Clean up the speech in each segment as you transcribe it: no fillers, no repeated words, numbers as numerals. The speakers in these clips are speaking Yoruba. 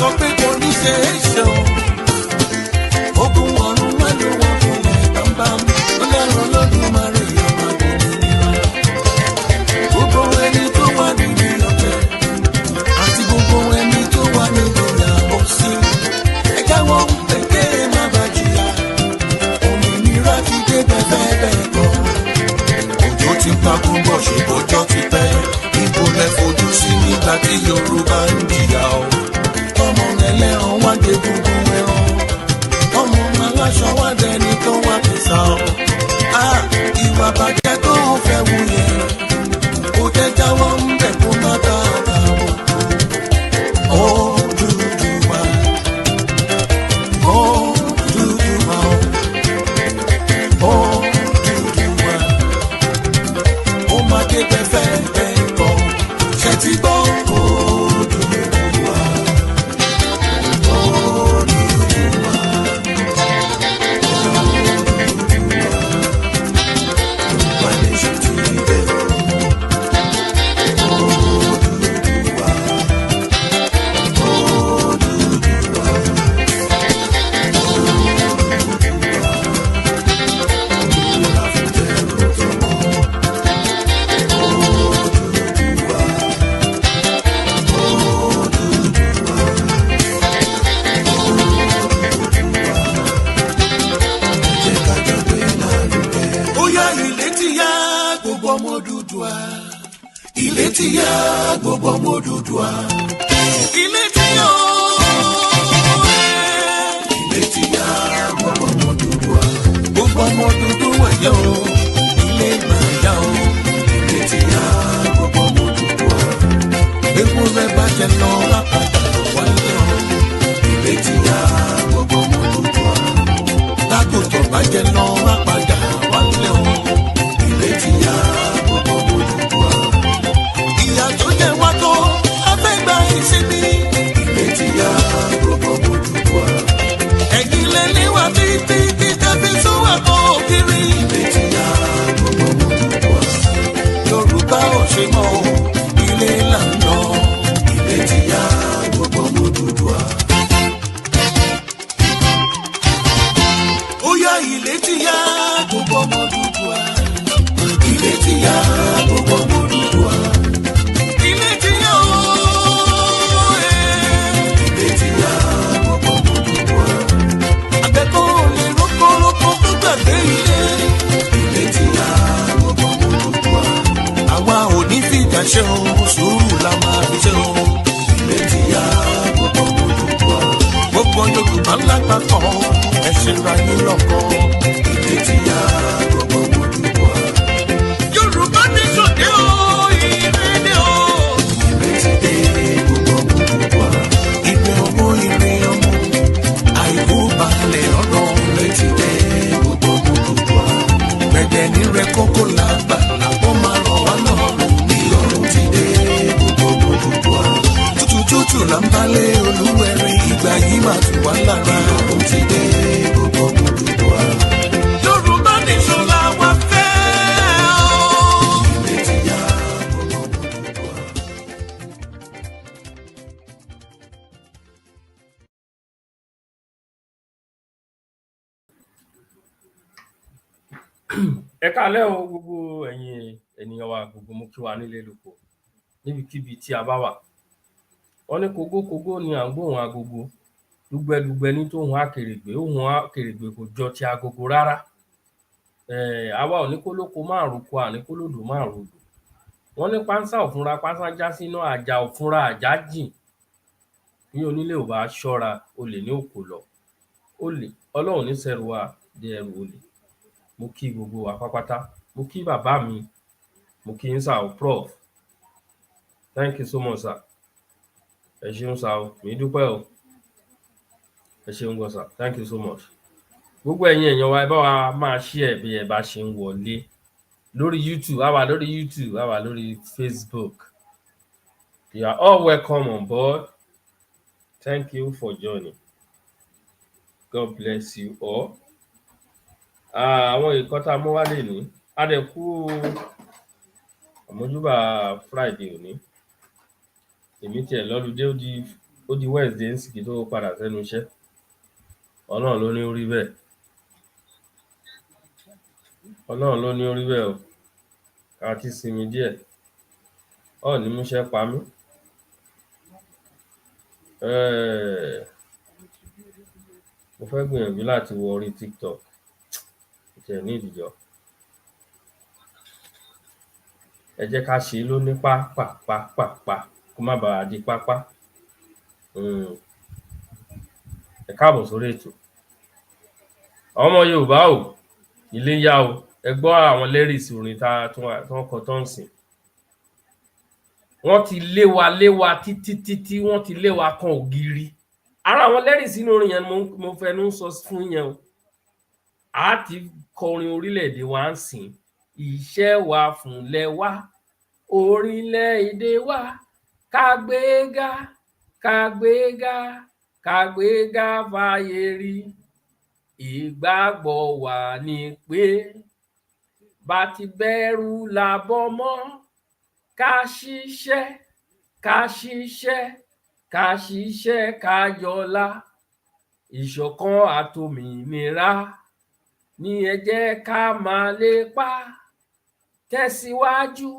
sọ pé kò ní ṣe é ṣe o. Ogun ọ̀run má ló wọ́n fún mi bámbám. Ọlọ́run Olódùmarè ọmọ òmìnira. Gbogbo ẹni tó wà nínú ọ̀tẹ̀ àti gbogbo ẹni tó wà nínú ìyàwó sí. Ẹ jáwọ́ pẹ̀kẹ́ má bá jìyà. Òmìnira ti dé bẹ́ẹ̀ kọ́. Òjò ti pa gbogbo ṣe bọ́jọ́ ti pẹ́. Ibo lẹ fojú sí nígbà tí Yorùbá ń jìyà o. Ọmọ ẹlẹ́ran wá dé gbogbo ẹran. Ọmọ aláṣọ wá dẹni tó wá kìsà o. Ìwà bàjẹ́ tó ń fẹ́ wù yẹn. Kò jẹ́ jáwọ́ ń bẹ̀ kó má dáadáa o. Odùduwà, Odùduwà, Odùduwà. Ó máa dé bẹ́ẹ̀ kọ́. Ṣé ti gbọ́? Odùduwà, Odùduwà, Odùduwà nation ti dé. Odùduwà, Odùduwà, Odùduwà fún tẹ̀rù tọmọ. Odùduwà, Odùduwà, ẹ jẹ́ ká jọ gbé lárugẹ. Ó yá ilé ti yá gbogbo ọmọ Odùduwà. Ilé ti yá gbogbo ọmọ Odùduwà. Ilé ti yá ilé ti yá gbogbo ọmọ Odùduwà. Gbogbo ọmọ Odùduwà yá o. Ilé máa yá o. Ilé ti yá gbogbo ọmọ Odùduwà. Ewu rẹ̀ bàjẹ́ lọ lápàdà wáyé o. Ilé ti yá gbogbo ọmọ Odùduwà. Lágùntàn bàjẹ́ lọ lápàdà wáyé o. Ilé ti yá gbogbo ọmọ Odùduwà. Ìyà tó jẹ wá tó afẹ́gbà ìsinmi. Ilé ti yá gbogbo ọmọ Odùduwà. Ẹ̀yin lẹ níwà títí títẹ́ fi súnwà kọ́ ògiri. Ilé ti yá gbogbo ọmọ Odùduwà. Yorùbá ò ṣe mọ́ o, ilé là ń lọ. Ilé ti yá gbogbo ọmọ Odùduwà. Ó yá ilé ti yá gbogbo ọmọ Odùduwà. Ilé ti yá gbogbo ọmọ Odùduwà. Ilé ti yá ooo. Ilé ti yá gbogbo ọmọ Odùduwà. Àgbẹ̀kọ́ lè rókòrókò tó gbàgbé ilé. Ilé ti yá gbogbo ọmọ Odùduwà. Àwa ò ní fìjà ṣe o, sùúrù la máa fi ṣe o. Ilé ti yá gbogbo ọmọ Odùduwà. Gbogbo Yorùbá lápapọ̀ ẹ ṣe ra yín lọ́kàn. Ilé ti yá gbogbo ọmọ Odùduwà. Yorùbá ní sòdé o, ìrẹ́lẹ̀ o. Ilé ti dé gbogbo ọmọ Odùduwà. Ìrẹ́ owó ìrẹ́ ọmọ, àìkú balẹ̀ ọ̀rọ̀. Ilé ti dé gbogbo ọmọ Odùduwà. Gbẹ̀dẹ̀ ní rẹ kókó làgbà làbọ̀ máa rọ̀ wá lọ́rùn. Ní ọ̀run ti dé gbogbo ọmọ Odùduwà. Tútù là ń balẹ̀ olúwẹ̀rí, ìgbà yìí máa tù wá lára. Ní ọ̀run ti dé gbogbo ọmọ Odùduwà. Yorùbá nation la wá fẹ́ o. Ilé ti yá gbogbo ọmọ Odùduwà. Ẹ káalẹ́ o gbogbo ẹ̀yin ènìyàn wa gbogbo, mo kí wa nílé lóko níbikíbi tí a bá wà. Wọ́n ní kógókógó ni à ń gbóhùn agogo, dùgbẹ̀dùgbẹ̀ ní tòhùn akèrègbè, ohùn akèrègbè kò jọ ti agogo rárá. Àwa ò ní kólóko máa roko, àní kólódò máa rodò. Wọ́n ní pánsá ò fúnra pánsá já sínú, àjà ò fúnra àjà jìn. Bí onílé ò bá ṣọ́ra, olè ní òkò lọ. Olè Ọlọ́run ní sẹ́rù wa dé ẹrù olè. Mo kí gbogbo wa pápátá. Mo kí bàbá mi, mo kí yín sà o, Prof. Thank you so much sir. Ẹ ṣeun sà o, mi dúpẹ́ o. Ẹ ṣeun gan sà, thank you so much. Gbogbo ẹ̀yin èèyàn wa, ẹ bá wa máa share bí ẹ bá ṣe ń wọlé. Lórí YouTube, a wà lórí YouTube, a wà lórí Facebook. You are all welcome on board. Thank you for joining. God bless you all. Àwọn ìkan tá a mú wá lè ní. A dẹ̀ kú àmójúbà Friday òní. Èmi tiẹ̀ lọ́ludé ó di ó di Wednesday ń sìkì tó padà sẹ́nu iṣẹ́. Ọlọ́run ló ní ó rí bẹ́ẹ̀. Ọlọ́run ló ní ó rí bẹ́ẹ̀ o. Ká ti sinmi díẹ̀. Ọ̀ọ́ni múṣẹ́ pa mí. Mo fẹ́ gbìyànjú láti wọ orí TikTok. Ìtẹ̀ ní ìdíjọ́. Ẹ jẹ́ ká ṣe lóní pápápápápá kó má bàa di pápá. Ẹ káàbọ̀ sórí ètò. Ọmọ Yorùbá o, ilé yá o. Ẹ gbọ́ àwọn lyrics orin tó ń kọ tó ń sìn. Wọ́n ti lé wa títí wọ́n ti lé wa kan ògiri. Ara àwọn lyrics inú orin yẹn mo fẹnu sọ fún yẹn o. A ti kọrin orílẹ̀-èdè wa ń sìn. Iṣẹ́ wa fúnlẹ̀ wa, orílẹ̀-èdè wa, kágbéga, kágbéga, kágbéga fáyé rí. Ìgbàgbọ́ wa ni pé bá ti bẹ̀rù làbọ̀ mọ́, ká ṣiṣẹ́, ká ṣiṣẹ́, ká ṣiṣẹ́, ká jọlá. Ìṣọ̀kan àtòmìnira ni ẹ jẹ́ ká máa lépa. Tẹ̀síwájú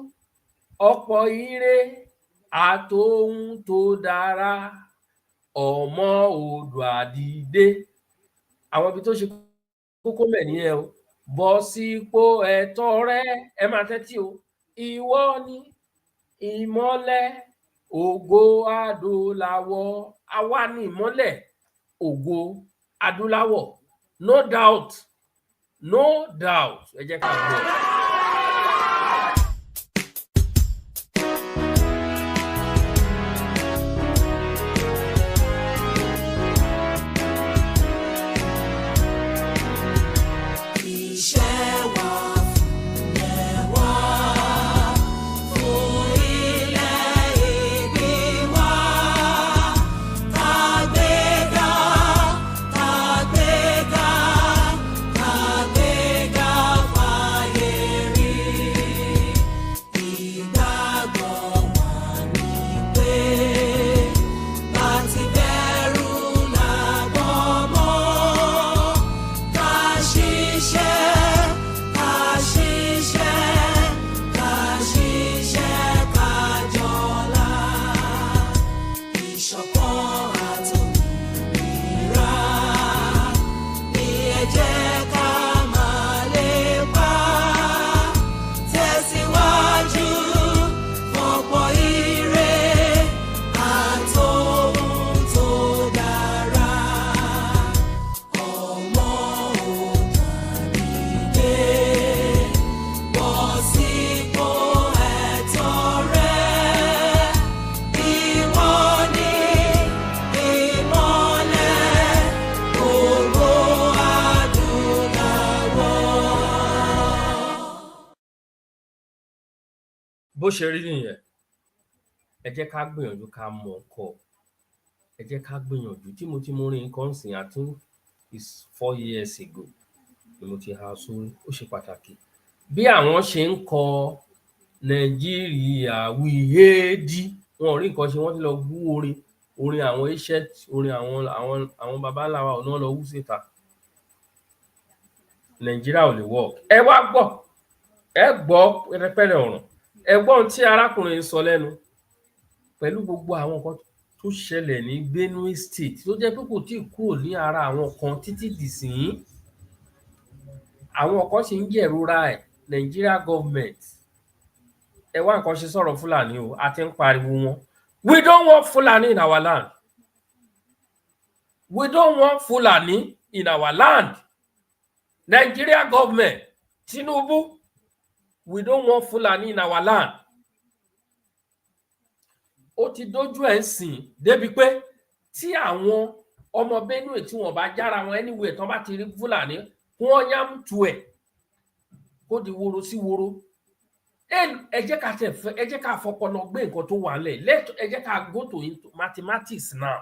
ọ̀pọ̀ ire àtohun tó dára. Ọmọ Oòduà dìde. Àwọn ibi tó ṣe kókó mẹ́ nìyẹn o. Bọ́ sípò ẹ̀tọ́ rẹ. Ẹ máa tẹ́tí o. Ìwọ ni ìmọ́lẹ̀ ògo adúláwọ̀. Àwa ni ìmọ́lẹ̀ ògo adúláwọ̀. No doubt. No doubt. Ẹ jẹ́ ká gbọ́. Bó ṣe rí nìyẹn. Ẹ jẹ́ ká gbìyànjú ká mọ̀ ọ́kọ. Ẹ jẹ́ ká gbìyànjú. Tí mo ti mú orin kan sìn, I think it's 4 years ago ni mo ti há sórí. Ó ṣe pàtàkì. Bí àwọn ṣe ń kọ Nàìjíríà wíhédí, wọn ò rí nǹkan ṣe, wọ́n ti lọ bú orin àwọn iṣẹ́, orin àwọn baba ńlá wa ọ̀nà lọ wú síta. Nàìjíríà ò lè work. Ẹ wá gbọ́. Ẹ gbọ́ pẹ́rẹ́pẹ́rẹ́ ọ̀ràn. Ẹ gbọ́ ohun tí arákùnrin sọ lẹ́nu pẹ̀lú gbogbo àwọn nǹkan tó ṣẹlẹ̀ ní Benue State tó jẹ́ pé kò tí ì kúrò ní ara àwọn kan títí dìsín. Àwọn kan sì ń jẹ̀rora ẹ̀. Nigeria government. Ẹ wá nǹkan ṣe sọ̀rọ̀ Fúlàní o. A ti ń pariwo wọn. We don't want Fulani in our land. We don't want Fulani in our land. Nigeria government, Tinubu, we don't want Fulani in our land. Ó ti dójú ẹ̀ ń sìn débi pé tí àwọn ọmọ Benue tí wọ́n bá jára wọn anywhere tán bá ti rí Fulani, wọ́n yám tu ẹ̀ kó di woro sí woro. Ẹ jẹ́ ká fọpọlọ gbé nǹkan tó wà nílẹ̀. Ẹ jẹ́ ká go to mathematics now.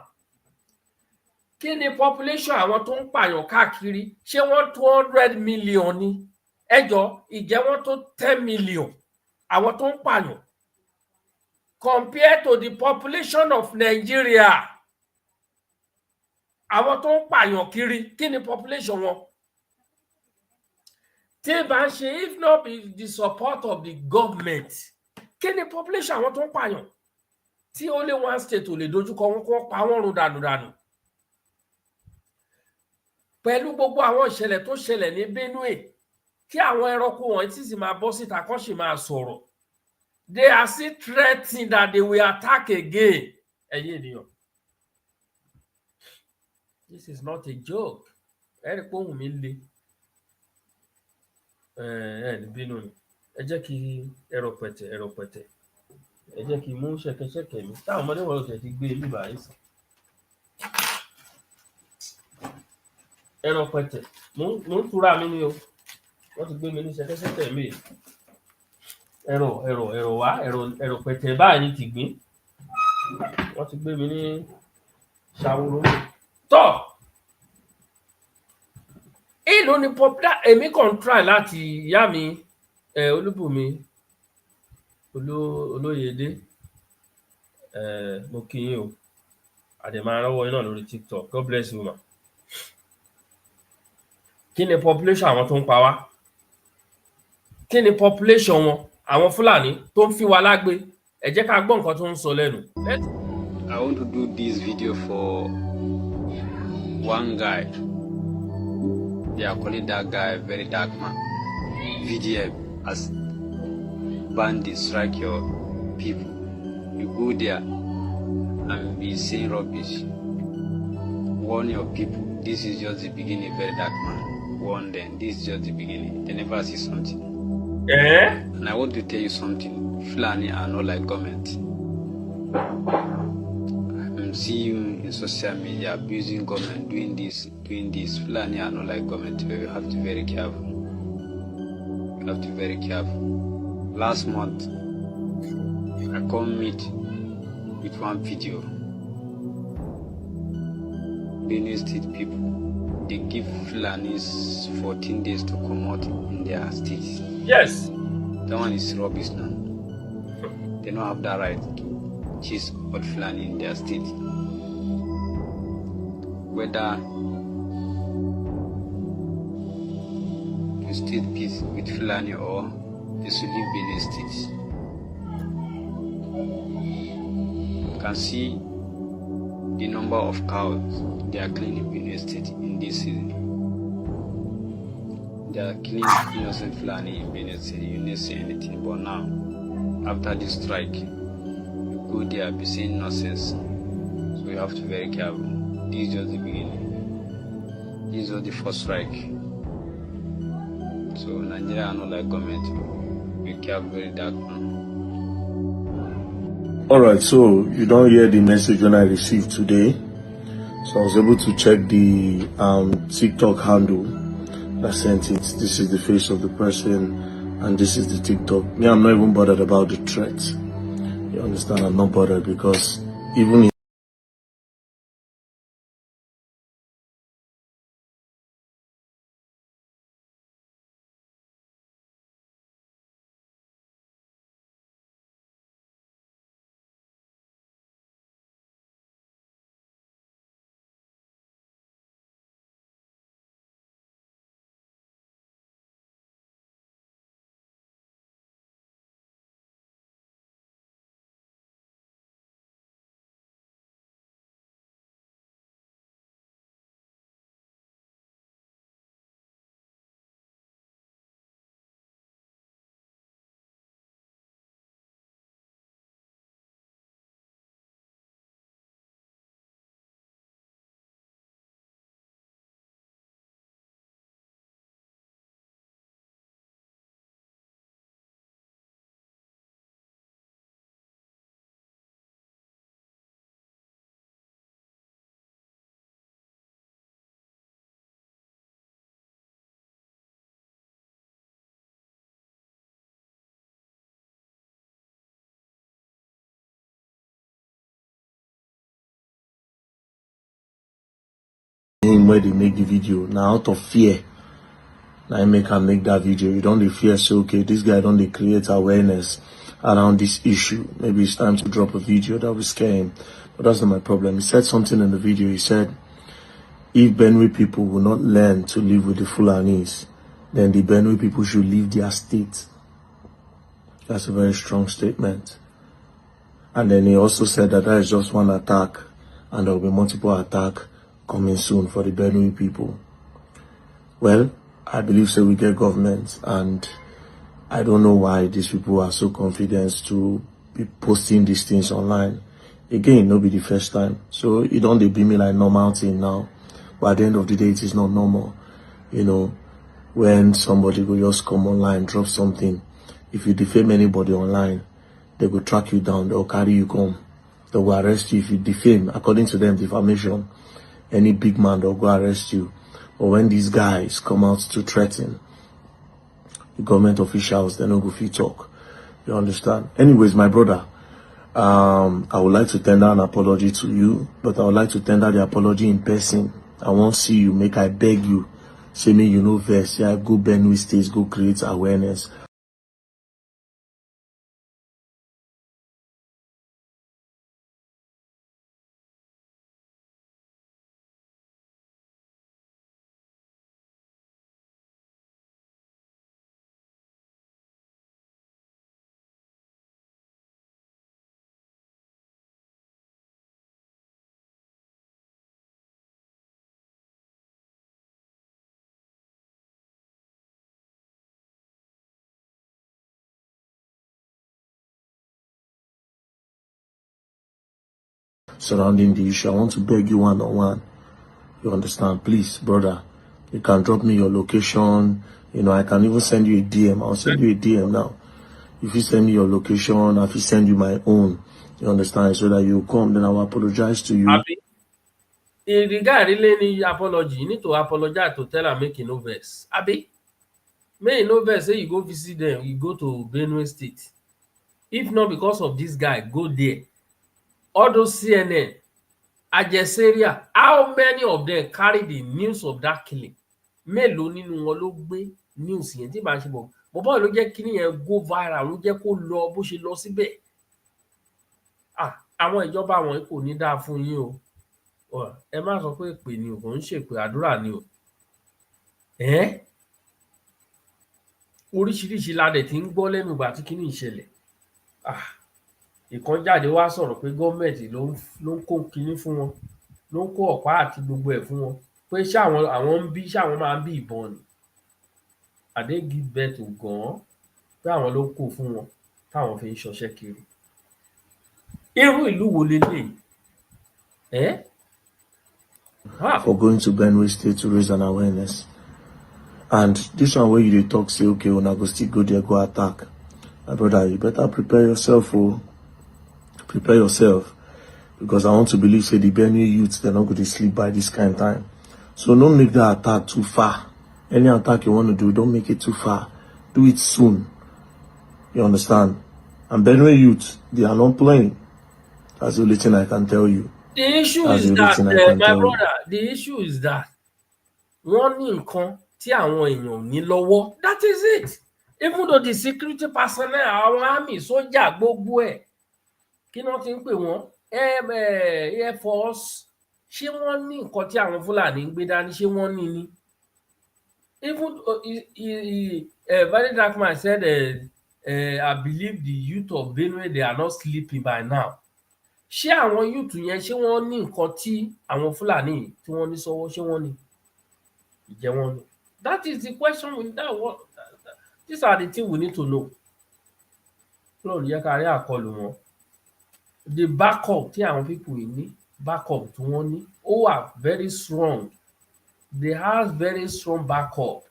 Kí ni population àwọn tó ń pààyàn káàkiri? Ṣé wọ́n 200 million ni? Ẹ jọ̀ọ́, ìjẹ́ wọ́n tó 10 million àwọn tó ń pààyàn compared to the population of Nigeria. àwọn tó ń pààyàn kiri kí ni population wọn tí bá ń ṣe if not be the support of the government kí ni population àwọn tó ń pààyàn tí only one state ò lè dojúkọ wọn kó pa wọn run dànù pẹ̀lú gbogbo àwọn ìṣẹ̀lẹ̀ tó ṣẹlẹ̀ ní Benue kí àwọn ẹranko wọn tí sì máa bọ́ síta kó sì máa sọ̀rọ̀ they are still threatening that they will attack again ẹ̀yin ènìyàn this is not a joke ẹ̀rí pé ohùn mi le ní bínú ni ẹ jẹ́ kí ẹ̀rọ pẹ̀tẹ̀ ẹ jẹ́ kí mú ṣẹ̀kẹ̀ṣẹ̀kẹ̀ mi táwọn ọmọdé wọn lọ́tẹ̀ ti gbé e níbà yìí sàn ẹ̀rọ pẹ̀tẹ̀ mo ń túra mi ni o wọ́n ti gbé mi ní ṣẹ̀kẹ̀ṣẹ̀kẹ̀ mi ẹ̀rọ pẹ̀tẹ̀ báyìí ti gbín wọ́n ti gbé mi ní ṣàwòrò mi tọ́ ìlú ni popular èmi kàn try láti ìyá mi Olúbùnmi Olóyèdé mo kí yín o àdèmà rọwọ iná lórí TikTok God bless you ma kí ni population àwọn tó ń pa wá kí ni population wọn àwọn Fúlàní tó ń fi wá lágbé ẹ jẹ́ ká gbọ́ nǹkan tó ń sọ lẹ́nu. I want to do this video for one guy. They are calling that guy Verydarkman. VDM as bandits strike your people. You go there and be saying rubbish. Warn your people. This is just the beginning, Verydarkman. Warn them. This is just the beginning. They never see something. And I want to tell you something. Fulani are not like government. I'm seeing in social media abusing government, doing this. Fulani are not like government. You have to be very careful. You have to be very careful. Last month, I come meet with one video. Benue State people, they give Fulanis 14 days to come out in their states. Yes. That one is rubbish now. They don't have that right to chase all Fulani in their state. Whether you state peace with Fulani or they should leave Benue State. You can see the number of cows they are killing in Benue State in this season. They are killing innocent Fulani in Benue State. You didn't say anything, but now, after this strike, you go there be saying nonsense. So you have to be very careful. This is just the beginning. This is just the first strike. So Nigeria are not like government. Be careful, Verydarkman. Alright, so you don't hear the message when I received today. So I was able to check the TikTok handle that sent it. This is the face of the person and this is the TikTok. Me, I'm not even bothered about the threat. You understand? I'm not bothered because even where they make the video now out of fear. Now I make that video. You don't fear, so okay, this guy don't create awareness around this issue. Maybe it's time to drop a video that will scare him. But that's not my problem. He said something in the video. He said if Benue people will not learn to live with the Fulanis, then the Benue people should leave their state. That's a very strong statement. And then he also said that is just one attack, and there will be multiple attacks coming soon for the Benue people. Well, I believe so we get government, and I don't know why these people are so confident to be posting these things online. Again, no be the first time. So it don't be me like normal thing now. But at the end of the day, it is not normal. You know, when somebody will just come online, drop something. If you defame anybody online, they will track you down, they'll carry you home. They will arrest you if you defame. According to them, defamation, any big man, they'll go arrest you. But when these guys come out to threaten the government officials, they don't go fit talk. You understand? Anyways, my brother, I would like to tender an apology to you, but I would like to tender the apology in person. I won't see you, make I beg you. Say me, you know, verse, yeah, go Benue State, go create awareness. Surrounding the issue, I want to beg you one-on-one. You understand? Please, brother, you can drop me your location. You know, I can even send you a DM. I'll send you a DM now. If you send me your location, if you send you my own, you understand? So that you come, then I will apologize to you. Abi, if the guy really need apology, you need to apologize to tell am make e no vex. Abi, make e no vex say you go visit them, you go to Benue State. If not because of this guy, go there. All those CNN, Aljazeera, how many of them carry the news of that killing? Mélòó nínú wọn ló gbé news yẹn tí bá ṣe bọ̀? Bọ̀bọ́ ló jẹ́ kíní yẹn go viral, ló jẹ́ kó lọ bó ṣe lọ síbẹ̀. Àwọn ìjọba wọn kò ní dáa fún yín o. Ẹ má sọ pé èpè ni o, kò ń ṣèpè, àdúrà ni o. Oríṣiríṣi la dẹ̀ ti ń gbọ́ lẹ́nu ìgbà tí kíní ìṣẹ̀lẹ̀. Ìkan jáde wá sọ̀rọ̀ pé gọ́ọ̀mẹ̀ntì ló ń kó kinní fún wọn, ló ń kó ọ̀pá àti gbogbo ẹ̀ fún wọn, pé ṣáwọn máa ń bí ìbọn ni. Àdé give birth to gan-an pé àwọn ló kó fún wọn táwọn fi ń ṣọṣẹ́ kiri. Irú ìlú wo leléyìí? For going to Benue State to raise an awareness. And this one where you talk, say, okay, when I go still go there, go attack. My brother, you better prepare yourself, prepare yourself. Because I want to believe, say, the Benue youths, they're not going to sleep by this kind of time. So don't make that attack too far. Any attack you want to do, don't make it too far. Do it soon. You understand? And Benue youths, they are not playing. That's the only thing I can tell you. The issue is that, my brother, the issue is that wọ́n ní nǹkan tí àwọn èèyàn ò ní lọ́wọ́. That is it. Even though the security personnel, àwọn army, sójà, gbogbo ẹ̀, kí wọ́n ti ń pè wọ́n, Air Force, ṣé wọ́n ní nǹkan tí àwọn Fúlàní ń gbé dání, ṣé wọ́n ní ni? Even Verydarkman said, I believe the youth of Benue, they are not sleeping by now. Ṣé àwọn youth yẹn, ṣé wọ́n ní nǹkan tí àwọn Fúlàní tí wọ́n ní sọ́wọ́, ṣé wọ́n ní? Ìjẹ́ wọ́n ní? That is the question. These are the things we need to know. Lọ́run yẹ ká rí àkọlù wọn. The backup tí àwọn people yìí ní, backup tí wọ́n ní, ó wà very strong. They have very strong backup.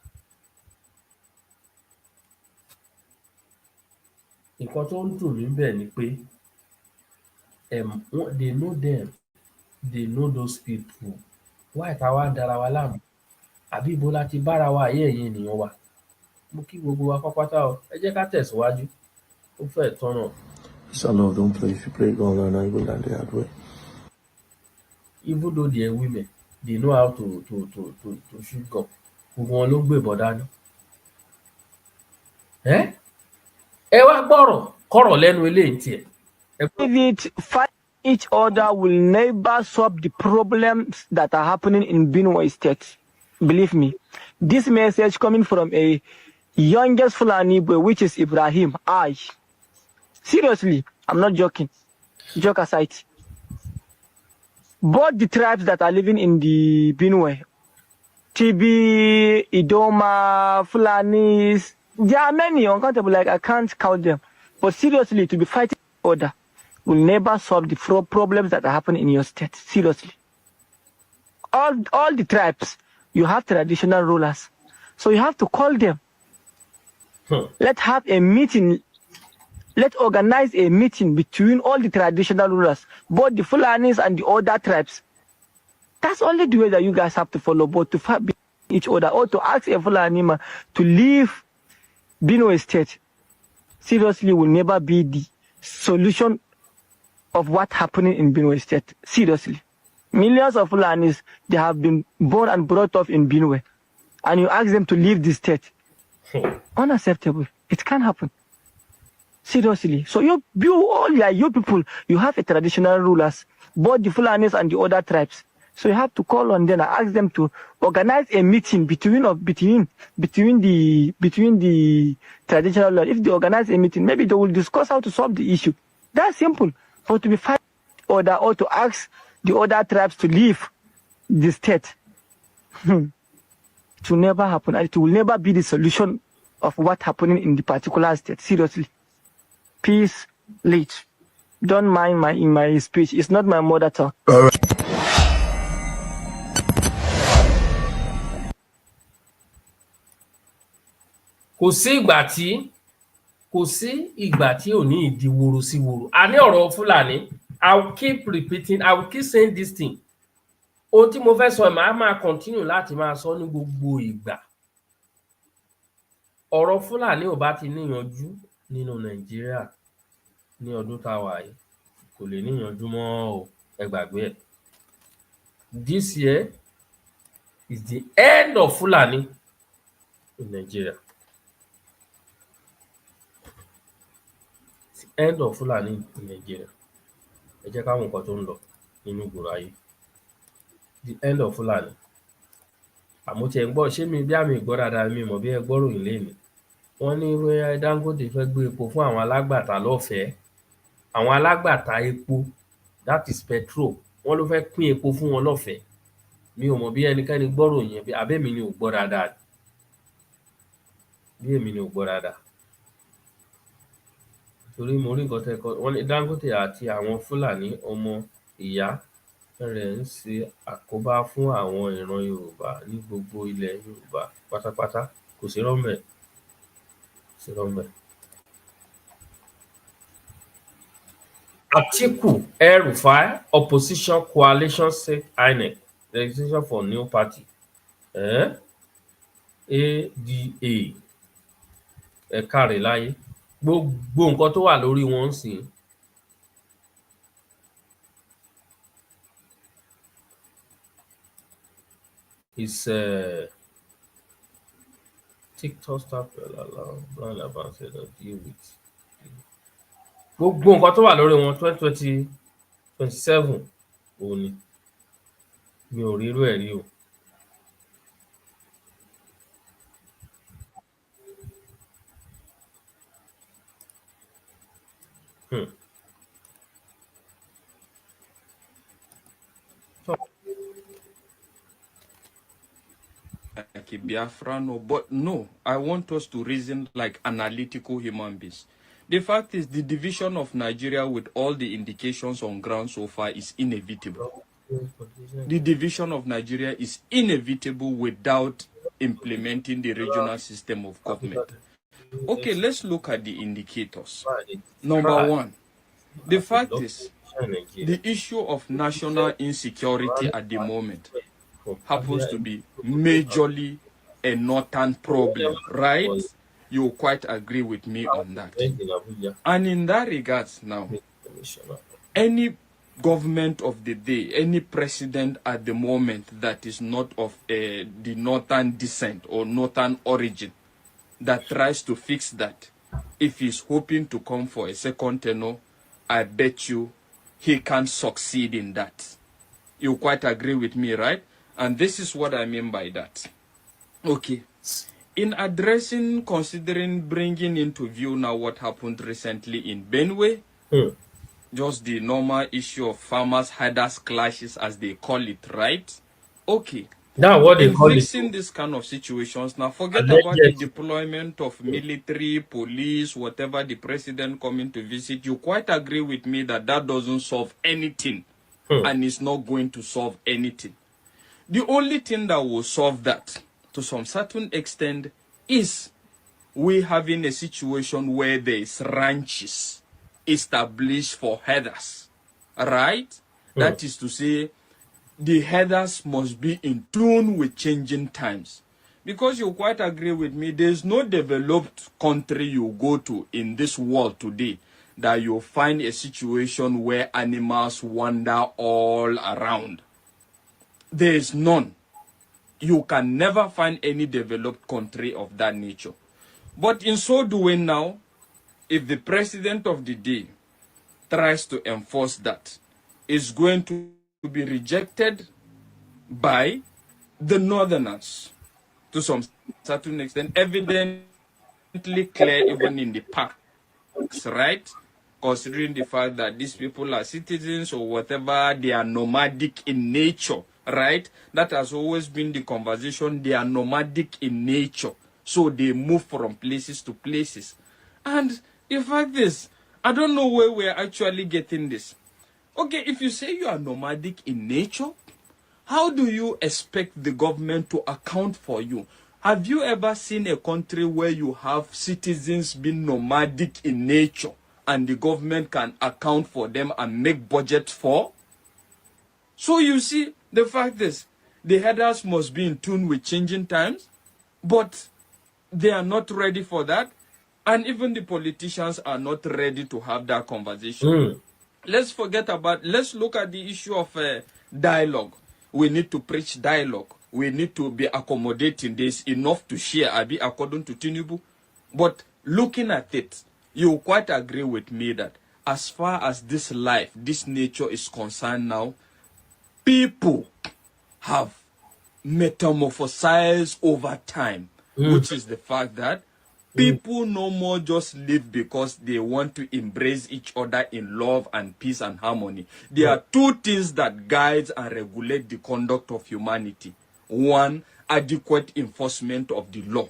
Nǹkan tó ń dùn mí bẹ́ẹ̀ ni pé they know them, they know those people. Why ká wá dára wa láàmú? Àbí ibo la ti bára wa ayé ẹ̀yin ènìyàn wa? Mo kí gbogbo wa pápátá o. Ẹ jẹ́ ká tẹ̀síwájú. Ó fẹ́ tọ́nà. Love, don't play. If you play, go on and go down the hard way. Even though they are women, they know how to shoot gun. Gbogbo wọn ló gbé ìbọn dání. Ẹ wá gbọ́rọ̀ kọ́rọ̀ lẹ́nu eléyìí tiẹ̀. each other will never solve the problems that are happening in Benue State. Believe me. This message coming from a youngest Fulani boy, which is Ibrahim. Seriously, I'm not joking. Joke aside. Both the tribes that are living in the Benue, Tibi, Idoma, Fulanis, there are many uncountable, like I can't count them. But seriously, to be fighting order will never solve the problems that are happening in your state. Seriously. All the tribes, you have traditional rulers. So you have to call them. Let's have a meeting. Let's organize a meeting between all the traditional rulers, both the Fulanis and the other tribes. That's only the way that you guys have to follow, both to fight each other or to ask a Fulani man to leave Benue State. Seriously, will never be the solution of what's happening in Benue State. Seriously. Millions of Fulanis, they have been born and brought up in Benue. And you ask them to leave the state. Unacceptable. It can't happen. Seriously. So you people, you have a traditional rulers, both the Fulanis and the other tribes. So you have to call on them and ask them to organize a meeting between the traditional rulers. If they organize a meeting, maybe they will discuss how to solve the issue. That's simple. But to be fighting order or to ask the other tribes to leave the state, it will never happen. And it will never be the solution of what's happening in the particular state. Seriously. Peace, late. Don't mind my speech. It's not my mother tongue. All right. Kò sí ìgbà tí ò ní ìdí woro sí woro. A ní ọ̀rọ̀ Fúlàní. I will keep repeating. I will keep saying this thing. Ohun tí mo fẹ́ sọ máa continue láti máa sọ ní gbogbo ìgbà. Ọ̀rọ̀ Fúlàní ò bá ti níyanjú nínú Nàìjíríà ní ọdún tá a wà yìí, kò lè níyanjú mọ́ o, ẹ gbàgbé ẹ̀. This year is the end of Fulani in Nigeria. It's the end of Fulani in Nigeria. Ẹ jẹ́ ká mọ̀ nǹkan tó ń lọ nínú ìgboro ayé. The end of Fulani. Àmọ́ tí ẹ ń gbọ́, ṣé mi bí àmì ìgbọ́ dáadáa mi mọ̀ bí ẹ gbọ́ ròyìn lénìí. Wọ́n ní Dangote fẹ́ gbé epo fún àwọn alágbàtà lọ́fẹ̀ẹ́. Àwọn alágbàtà epo, that is petrol, wọ́n ló fẹ́ pín epo fún wọn lọ́fẹ̀ẹ́. Mi ò mọ̀ bí ẹnikẹ́ni gbọ́ ròyìn bí àbẹ́mi ni ò gbọ́ dáadáa. Bí èmi ni ò gbọ́ dáadáa. Torí mo rí nǹkan tẹ́kọ̀, wọ́n ní Dangote àti àwọn Fúlàní ọmọ ìyá rẹ̀ ń ṣe àkóbá fún àwọn ìran Yorùbá ní gbogbo ilẹ̀ Yorùbá pátápátá. Kò sí rọ́mẹ̀. Atiku El-Rufai opposition coalition set INEC registration for new party. ADA. Ẹ káre láyé. Gbogbo nǹkan tó wà lórí wọn ń sìn. Is TikTok start blind about said deal with. Gbogbo nǹkan tó wà lórí wọn 2027 òun ni. Mi ò rí irú ẹ̀ rí o. Like a Biafran, but no, I want us to reason like analytical human beings. The fact is, the division of Nigeria, with all the indications on ground so far, is inevitable. The division of Nigeria is inevitable without implementing the regional system of government. Okay, let's look at the indicators. Number one, the fact is, the issue of national insecurity at the moment happens to be majorly a northern problem, right? You quite agree with me on that. And in that regards now, any government of the day, any president at the moment that is not of the northern descent or northern origin that tries to fix that, if he's hoping to come for a second tenure, I bet you he can't succeed in that. You quite agree with me, right? And this is what I mean by that. Okay. In addressing, considering bringing into view now what happened recently in Benue, just the normal issue of farmers herders clashes, as they call it, right? Okay. That's what they In call it. fixing this kind of situations, now forget Alleged. about the deployment of military, police, whatever the president coming to visit. You quite agree with me that that doesn't solve anything, and it's not going to solve anything. The only thing that will solve that, to some certain extent, is we having a situation where there is ranches established for herders, right? That is to say, the herders must be in tune with changing times. Because you quite agree with me, there's no developed country you go to in this world today that you'll find a situation where animals wander all around. There is none. You can never find any developed country of that nature. But in so doing now, if the president of the day tries to enforce that, it's going to be rejected by the northerners to some certain extent, evidently clear even in the parks, right? Considering the fact that these people are citizens or whatever, they are nomadic in nature, right? That has always been the conversation. They are nomadic in nature, so they move from places to places. And in fact, I don't know where we're actually getting this. Okay, if you say you are nomadic in nature, how do you expect the government to account for you? Have you ever seen a country where you have citizens being nomadic in nature and the government can account for them and make budget for? So you see, the fact is, the herders must be in tune with changing times, but they are not ready for that. And even the politicians are not ready to have that conversation. Let's look at the issue of dialogue. We need to preach dialogue. We need to be accommodating. There's enough to share, according to Tinubu. But looking at it, you quite agree with me that as far as this life, this nature is concerned now, people have metamorphosized over time, which is the fact that people no more just live because they want to embrace each other in love and peace and harmony. There are two things that guide and regulate the conduct of humanity. One, adequate enforcement of the law,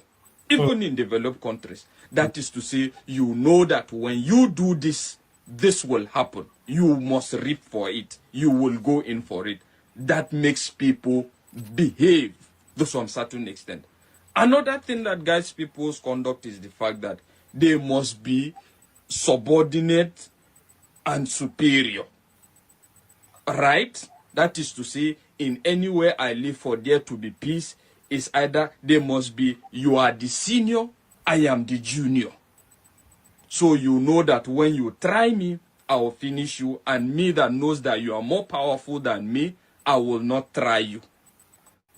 even in developed countries. That is to say, you know that when you do this, this will happen. You must reap for it. You will go in for it. That makes people behave to some certain extent. Another thing that guides people's conduct is the fact that they must be subordinate and superior. Right? That is to say, in anywhere I live for there to be peace, is either they must be, you are the senior, I am the junior. So you know that when you try me, I will finish you, and me that knows that you are more powerful than me, I will not try you.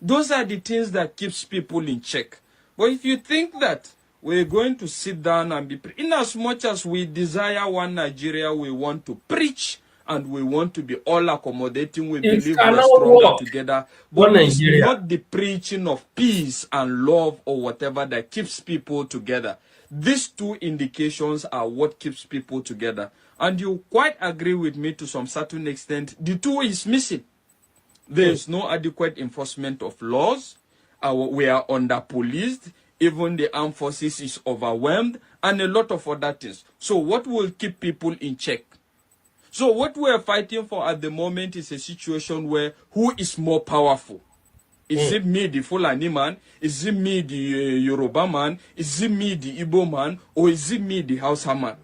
Those are the things that keeps people in check. But if you think that we're going to sit down and be, in as much as we desire one Nigeria, we want to preach and we want to be all accommodating, we believe we're stronger together. But it's not the preaching of peace and love or whatever that keeps people together. These two indications are what keeps people together. And you quite agree with me to some certain extent. The two is missing. There is no adequate enforcement of laws. We are under-policed. Even the armed forces is overwhelmed, and a lot of other things. So what will keep people in check? So what we are fighting for at the moment is a situation where who is more powerful? Is it me, the Fulani man? Is it me, the Yoruba man? Is it me, the Igbo man? Or is it me, the Hausa man?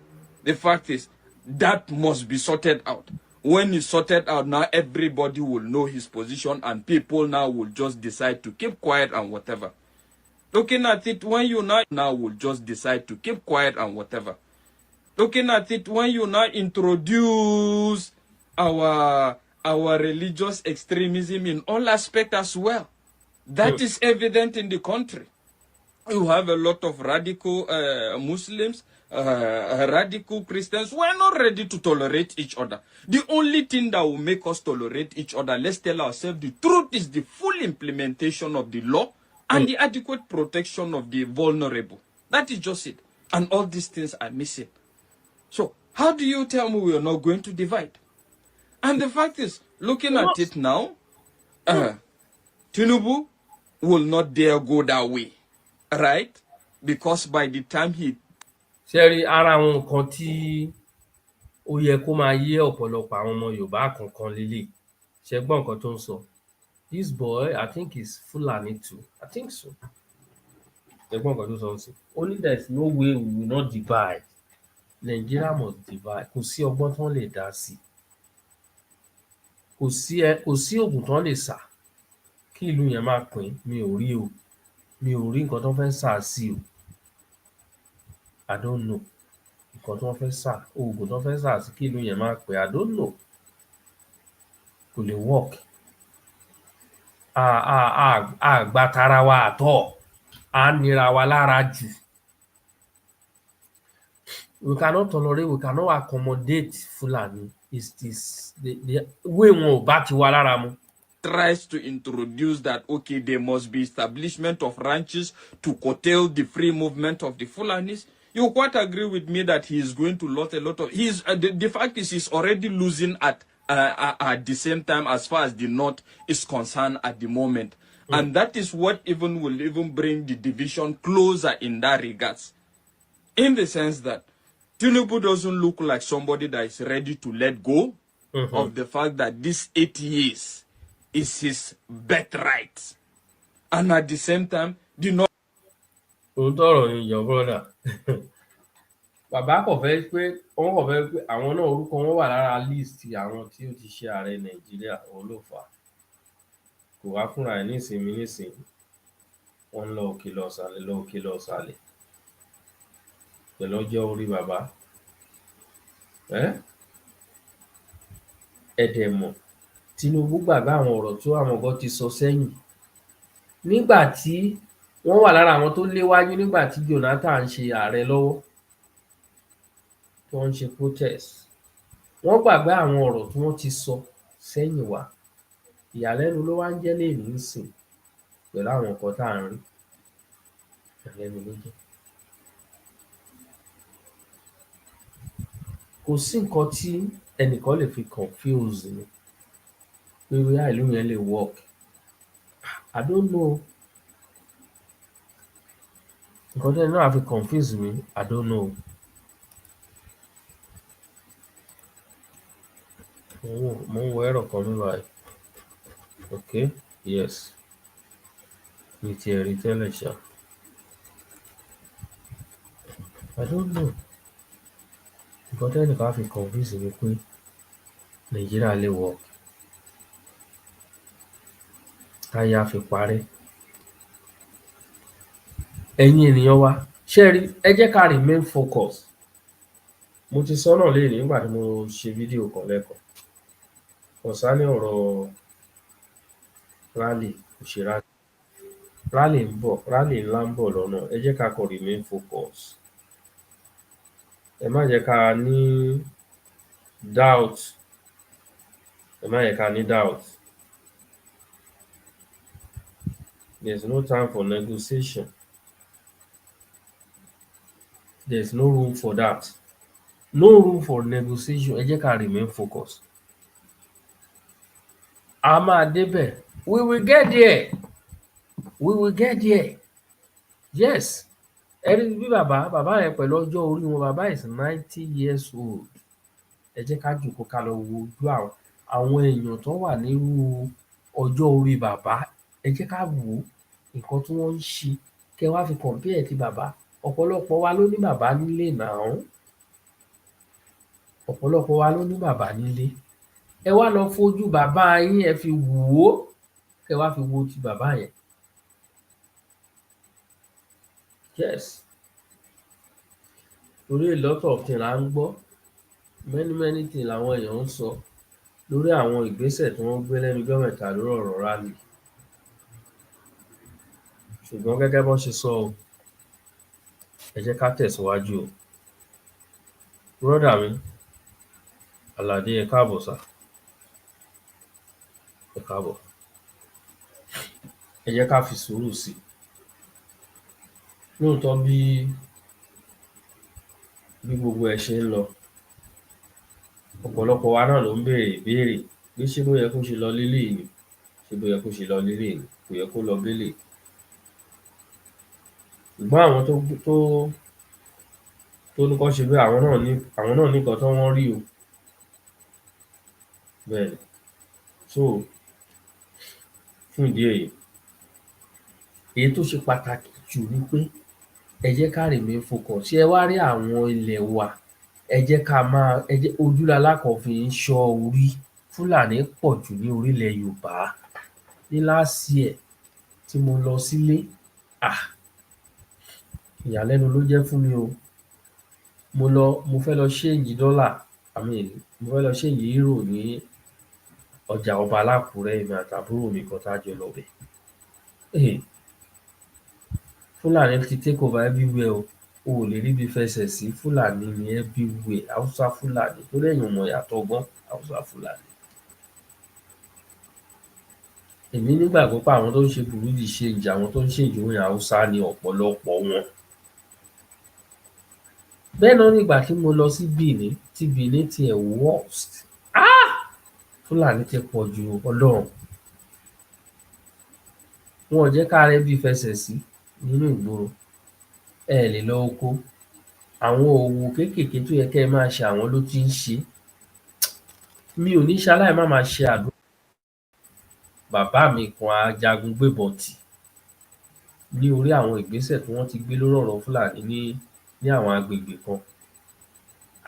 The fact is, that must be sorted out. When it's sorted out, now everybody will know his position and people now will just decide to keep quiet and whatever. Looking at it, when you now will just decide to keep quiet and whatever. Looking at it, when you now introduce our religious extremism in all aspects as well, that is evident in the country. You have a lot of radical Muslims radical Christians, we're not ready to tolerate each other. The only thing that will make us tolerate each other, let's tell ourselves the truth, is the full implementation of the law and the adequate protection of the vulnerable. That is just it. And all these things are missing. So how do you tell me we are not going to divide? And the fact is, looking at it now, Tinubu will not dare go that way, right? Because by the time he... ṣẹ́rí ara àwọn nǹkan tí ó yẹ kó máa yé ọ̀pọ̀lọpọ̀ àwọn ọmọ Yorùbá kankan lélẹ̀. Ṣé gbọ́ nǹkan tó ń sọ? This boy, I think is Fulani too. I think so. Ṣé gbọ́ nǹkan tó sọ sí? Only there is no way we will not divide. Nigeria must divide. Kò sí ọgbọ́n tán lè dá sí. Kò sí oògùn tán lè sà kí ìlú yẹn má pín. Mi ò rí o. Mi ò rí nǹkan tán fẹ́ sà sí o. I don't know. Nǹkan tán fẹ́ sà, oògùn tán fẹ́ sà sí kí ìlú yẹn má pín. I don't know. Kò lè work. Gba tara wa àtọ̀. À ń nira wa lára jù. We cannot tolerate, we cannot accommodate Fulani. Is this the way wọn ò bá ti wá lára mu? Tries to introduce that, okay, there must be establishment of ranches to curtail the free movement of the Fulanis. You quite agree with me that he is going to lose a lot of... the fact is he's already losing at the same time as far as the North is concerned at the moment. And that is what will even bring the division closer in that regards. In the sense that Tinubu doesn't look like somebody that is ready to let go of the fact that this 8 years is his birthright. And at the same time, the North... Your brother. Bàbá kò fẹ́ pé àwọn náà orúkọ wọn wà lára list àwọn tí ó ti ṣe ààrẹ Nàìjíríà òun ló fà á. Kò wá fúnra ẹ̀ nísìnyí. Wọ́n ń lọ òkè lọ ìsàlẹ̀. Pẹ̀lú ọjọ́ orí bàbá. Ẹ dẹ̀ mọ̀, Tinubu gbàgbé àwọn ọ̀rọ̀ tí àwọn kan ti sọ sẹ́yìn. Nígbà tí wọ́n wà lára àwọn tó léwájú nígbà tí Jonathan ń ṣe ààrẹ lọ́wọ́, tí wọ́n ń ṣe protest. Wọ́n gbàgbé àwọn ọ̀rọ̀ tí wọ́n ti sọ sẹ́yìn wá. Ìyàlẹ́nu ló wá ń jẹ́ lénìí nísìn pẹ̀lú àwọn nǹkan tá à ń rí. Ìyàlẹ́nu ló jẹ́. Kò sí nǹkan tí ẹnìkan lè fi confuse ni pé bóyá ìlú yẹn lè work. I don't know. Nǹkan tí ẹni náà fi confuse mi, I don't know. Mo ń wo ẹ̀rọ kan ní báyìí. Okay, yes. Mi ti ẹ̀ rí tẹ́lẹ̀ ṣá. I don't know. Nǹkan tí ẹnìkan fi confuse mi pé Nàìjíríà lè work. Táyé á fi parẹ́. Ẹ̀yin ènìyàn wa, ṣé rí, ẹ jẹ́ ká remain focus. Mo ti sọ náà lénìí nígbà tí mo ṣe fídíò kan lẹ́ẹ̀kan. Concerning ọ̀rọ̀ rally, òṣèré rally ńlá ń bọ̀ lọ́nà. Ẹ jẹ́ ká kàn remain focus. Ẹ má jẹ́ ká ní doubt. There's no time for negotiation. There's no room for that. No room for negotiation. Ẹ jẹ́ ká remain focus. A máa débẹ̀. We will get there. Yes. Ẹ rí bí bàbá yẹn pẹ̀lú ọjọ́ orí wọn, bàbá is 90 years old. Ẹ jẹ́ ká jókòó ká lọ wo ojú àwọn èèyàn tó wà nírú ọjọ́ orí bàbá. Ẹ jẹ́ ká wò nǹkan tí wọ́n ń ṣe. Kẹ́ wá fi compare ti bàbá. Ọ̀pọ̀lọpọ̀ wa ló ní bàbá nílé now. Ọ̀pọ̀lọpọ̀ wa ló ní bàbá nílé. Ẹ wá lọ fojú bàbá yín ẹ fi wò ó. Kẹ́ wá fi wo ti bàbá yẹn. Yes. Torí a lot of things là ń gbọ́. Many things làwọn èèyàn ń sọ lórí àwọn ìgbésẹ̀ tí wọ́n gbé lẹ́nu ọjọ́ mẹ́ta lórí ọ̀rọ̀ rally. Ṣùgbọ́n gẹ́gẹ́ bọ́n ṣe sọ o, ẹ jẹ́ ká tẹ̀síwájú o. brọ́dà mi Àlàdé ẹ káàbọ̀ sà, ẹ káàbọ̀. Ẹ jẹ́ ká fi sùúrù sí i. Lóòótọ́ bí gbogbo ẹ̀ ṣe ń lọ, ọ̀pọ̀lọpọ̀ wa náà ló ń béèrè ìbéèrè pé ṣé bó yẹ kó ṣe lọ léléyìí ni? Ṣé bó yẹ kó ṣe lọ léléyìí ni? Kò yẹ kó lọ béléyìí. Ṣùgbọ́n àwọn tó ní kán ṣe bẹ́ẹ̀ àwọn náà ní nǹkan tí wọ́n rí o. Bẹ́ẹ̀ni. So fún ìdí èyí tó ṣe pàtàkì jù ni pé ẹ jẹ́ ká remain focus. Ṣé ẹ wá rí àwọn ilẹ̀ wa, ẹ jẹ́ ojú lalákàn fi ń ṣọ́ orí. Fúlàní pọ̀ jù ní orílẹ̀ Yorùbá. Ní last year tí mo lọ sílé, ìyàlẹ́nu ló jẹ́ fún mi o. Mo fẹ́ lọ change dollar, mo fẹ́ lọ change euro ní ọjà ọba l'Ákúrẹ́, èmi àtàbúrò mi kan tá jọ lọ bẹ̀. Fúlàní ti take over everywhere o. O ò lè ríbi fẹsẹ̀ sí, Fúlàní ní everywhere. Haúsá Fúlàní, torí ẹ̀yin ò mọ̀ ìyàtọ̀ gan. Haúsá Fúlàní. Èmi nígbàgbọ́ pé àwọn tó ń ṣe Burundi change, àwọn tó ń change owó yẹn Haúsá ni ọ̀pọ̀lọpọ̀ wọn. Bẹ́ẹ̀ náà nígbà tí mo lọ sí Benin, tí Benin tiẹ̀ worst. Fúlàní ti pọ̀ ju Ọlọ́run. Wọn ò jẹ́ ká rẹ́bi fẹsẹ̀ sí nínú ìgboro. Ẹ lè lọ oko. Àwọn òwò kéékèèké tó yẹ kẹ́ ẹ máa ṣe àwọn ló ti ń ṣe. Mi ò ní ṣaláì má máa ṣe àdúrà. Bàbá mi kan ajagun gbébọn tì ní orí àwọn ìgbésẹ̀ tí wọ́n ti gbé lórí ọ̀rọ̀ Fúlàní ní àwọn agbègbè kan.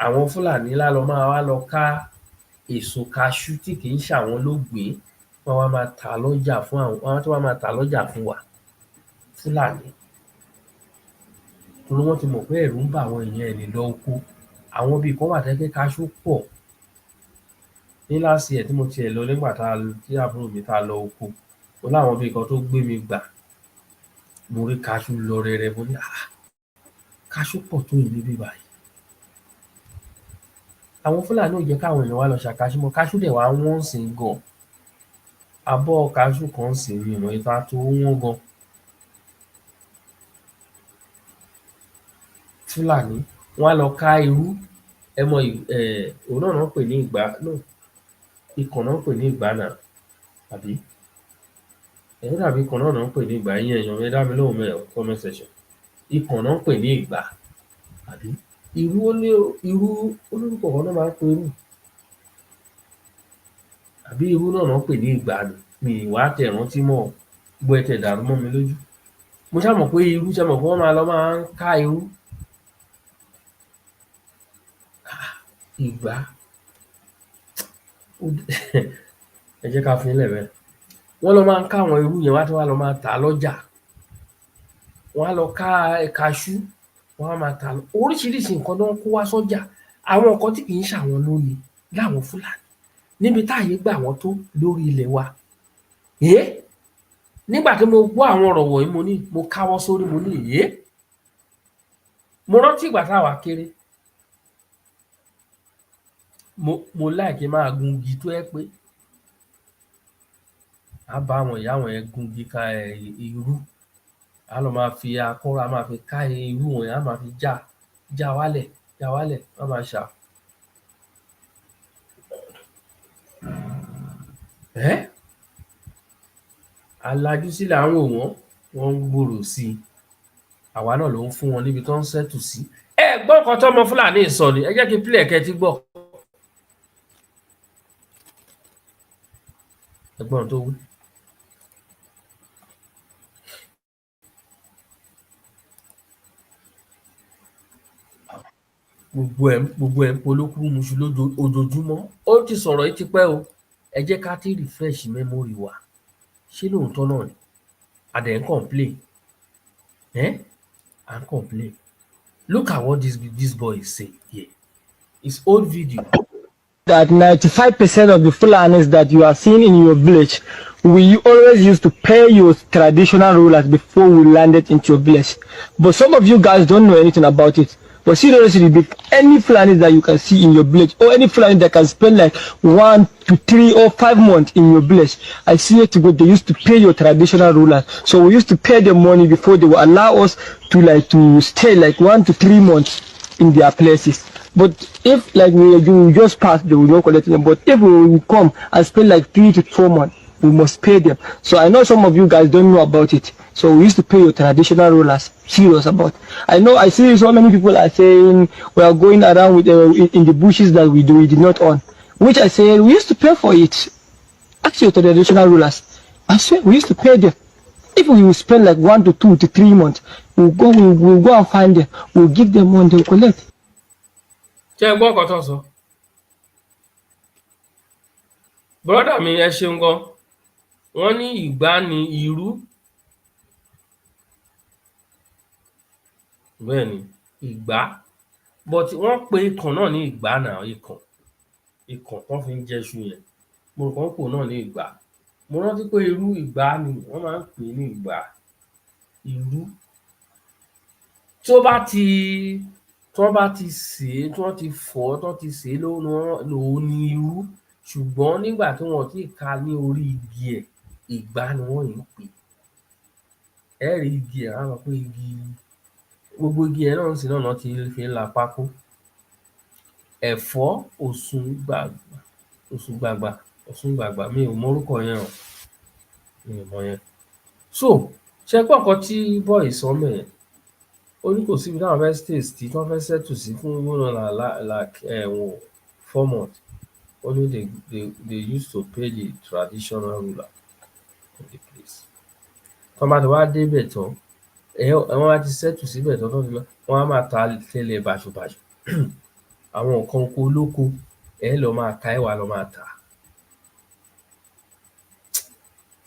Àwọn Fúlàní máa wá lọ ká èso kaṣú tí kì í ṣàwọn ló gbìn, wọ́n wá máa tà lọ́jà fún wa. Fúlàní. Torí wọ́n ti mọ̀ pé ẹ̀rù ń bà àwọn èèyàn ẹ̀ lè lọ oko. Àwọn ibì kan wà tó jẹ́ pé kaṣú pọ̀. Ní last year tí mo tiẹ̀ lọ nígbà tí àbúrò mi tá lọ oko, ó láwọn ibì kan tó gbé mi gbà. Mo rí kaṣú lọ rẹrẹ, mo ní kaṣú pọ̀ tó yìí níbí báyìí. Àwọn Fúlàní ò jẹ́ káwọn èèyàn wá lọ ṣàkaṣú mọ́. Kaṣú dẹ̀ wá wọ́n sìn gan. Abọ́ kaṣú kan sì mi ìmọ̀ ìta tó wọ́n gan. Fúlàní wọ́n á lọ ká irú. Ẹ mọ òun náà ń pè ní ìgbá náà. Ikàn náà ń pè ní ìgbá náà. Àbí? Ó dàbí ikàn náà ń pè ní ìgbá. Ẹ̀yin èèyàn mi ẹ dá mi lóhùn mẹ́ comment section. Ikàn náà ń pè ní ìgbá. Àbí? Irú olórúkọ kan náà máa ń pe irú. Àbí irú náà ń pè ní ìgbá ni. Mi ìwà tẹ̀ rántí mọ́ gbọ́ ẹ tẹ̀ dàrú mọ́ mi lójú. Mo ṣá mọ̀ pé irú ṣá mọ̀ pé wọ́n máa ń ká irú. Ìgbá. Ẹ jẹ́ ká fi ilẹ̀ bẹ́ẹ̀. Wọ́n lọ máa ń ká àwọn irú yẹn wá tí wọ́n á lọ máa tà lọ́jà. Wọ́n á lọ ká kaṣú, wọ́n á máa tà oríṣiríṣi nǹkan náà kó wá sọ́jà. Àwọn nǹkan tí kì í ṣàwọn ló ní láwọn Fúlàní. Níbi táàyè gbà wọ́n tó lórí ilẹ̀ wa. Nígbà tí mo gbọ́ àwọn ọ̀rọ̀ wọ̀nyí mo káwọ́ sórí mo ní mo rántí ìgbà táwa kéré. Mo like máa gun igi tó ẹ́ pé a bá àwọn ìyá wọn yẹn gun igi ká irú. A lọ máa fi akọ́rọ́ a máa fi ká irú wọn yẹn, a máa fi já wálẹ̀ wọ́n máa ṣà. Alájú sílẹ̀ àwọn wọ́n ń gbòòrò sí i. Àwa náà ló ń fún wọn níbi tó ń ṣẹ́tù sí. Ẹ gbọ́ nǹkan tó ọmọ Fúlàní sọ ni, ẹ jẹ́ kí n play ẹ̀kẹ́ tí gbọ́. Ẹ̀gbọ́n tó wí. Gbogbo ẹ̀ ń polókúrú muṣu ojoojúmọ́. Ó ti sọ̀rọ̀ yìí ti pẹ́ o. Ẹ jẹ́ ká tí refresh memory wa. Ṣé lóòótọ́ náà ni? A dẹ̀ ń complain. À ń complain. Look at what this boy is saying here. It's old video. That 95% of the Fulanis that you are seeing in your village, we always used to pay your traditional rulers before we landed into your village. But some of you guys don't know anything about it. But seriously, any Fulani that you can see in your village, or any Fulani that can spend like 1 to 3 or 5 months in your village, I see it to go. They used to pay your traditional rulers, so we used to pay them money before they will allow us to stay like 1 to 3 months in their places. But if like we just pass, they will not collect them. But if we will come and spend like 3 to 4 months, we must pay them. So I know some of you guys don't know about it. So we used to pay your traditional rulers. Serious about. I see so many people are saying we are going around with in the bushes that we did not own. Which I say we used to pay for it. Ask your traditional rulers. I swear we used to pay them. If we will spend like 1 to 2 to 3 months, we'll go and find them. We'll give them money, they'll collect. ṣé ẹ gbọ́ nǹkan tó ń sọ? Bọ́dà mi ẹ ṣeun gan. Wọ́n ní ìgbà ni ìrú. Bẹ́ẹ̀ ni ìgbà. But wọ́n pe ikàn náà ní ìgbà náà, ikàn tán fi ń jẹ́ṣu yẹn. Mo rò pé wọ́n pè náà ní ìgbà. Mo rántí pé irú ìgbà ni wọ́n máa ń pè ní ìgbà. Ìrú. Tí wọ́n bá ti sè é, tí wọ́n ti fọ̀ ọ́, tí wọ́n ti sè é lòun ni irú. Ṣùgbọ́n nígbà tí wọn ò tíì ká ní orí igi ẹ̀, ìgbà ni wọ́n yìí ń pè. Ẹ rí igi ẹ̀, á sọ pé gbogbo igi ẹ̀ náà sì náà ti fi ń la pákó. Ẹ̀fọ́ òsùngbàgbà mi ò mọ orúkọ yẹn o. Mi ò mọ yẹn. So ṣé ẹ gbọ́ nǹkan tí boy sọ ńbẹ̀? Ó ní kò síbi táwọn fẹ́ stay sí, tí wọ́n fẹ́ settle sí fún like 4 months. Only they used to pay the traditional ruler of the place. Tọ́ bá ti wá débẹ̀ tán, wọ́n á ti settle síbẹ̀ tán, wọ́n á máa ta tẹ́lẹ̀ bàṣubàṣu. Àwọn nǹkan oko olóko lọ máa ká, wá lọ máa tà.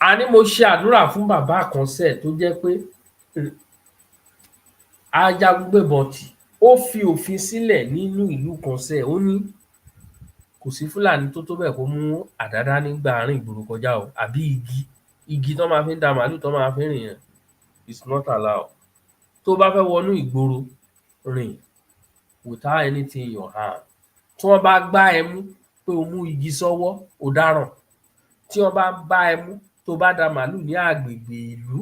Àní mo ṣe àdúrà fún bàbá kan sẹ́ẹ̀ tó jẹ́ pé ajagungbébọn tì, ó fi òfin sílẹ̀ nínú ìlú kan sẹ́ẹ̀. Ó ní kò sí Fúlàní tó bẹ́ẹ̀ kó mú àdá dání gba àárín ìgboro kọjá o, àbí igi tán máa fi ń da màálù tán máa fi ń rìn yẹn is not allowed. Tó bá fẹ́ wọnú ìgboro, rìn without anything in your hand. Tí wọ́n bá gbá ẹ mú pé o mú igi sọ́wọ́, o dáràn. Tí wọ́n bá bá ẹ mú tó bá da màálù ní agbègbè ìlú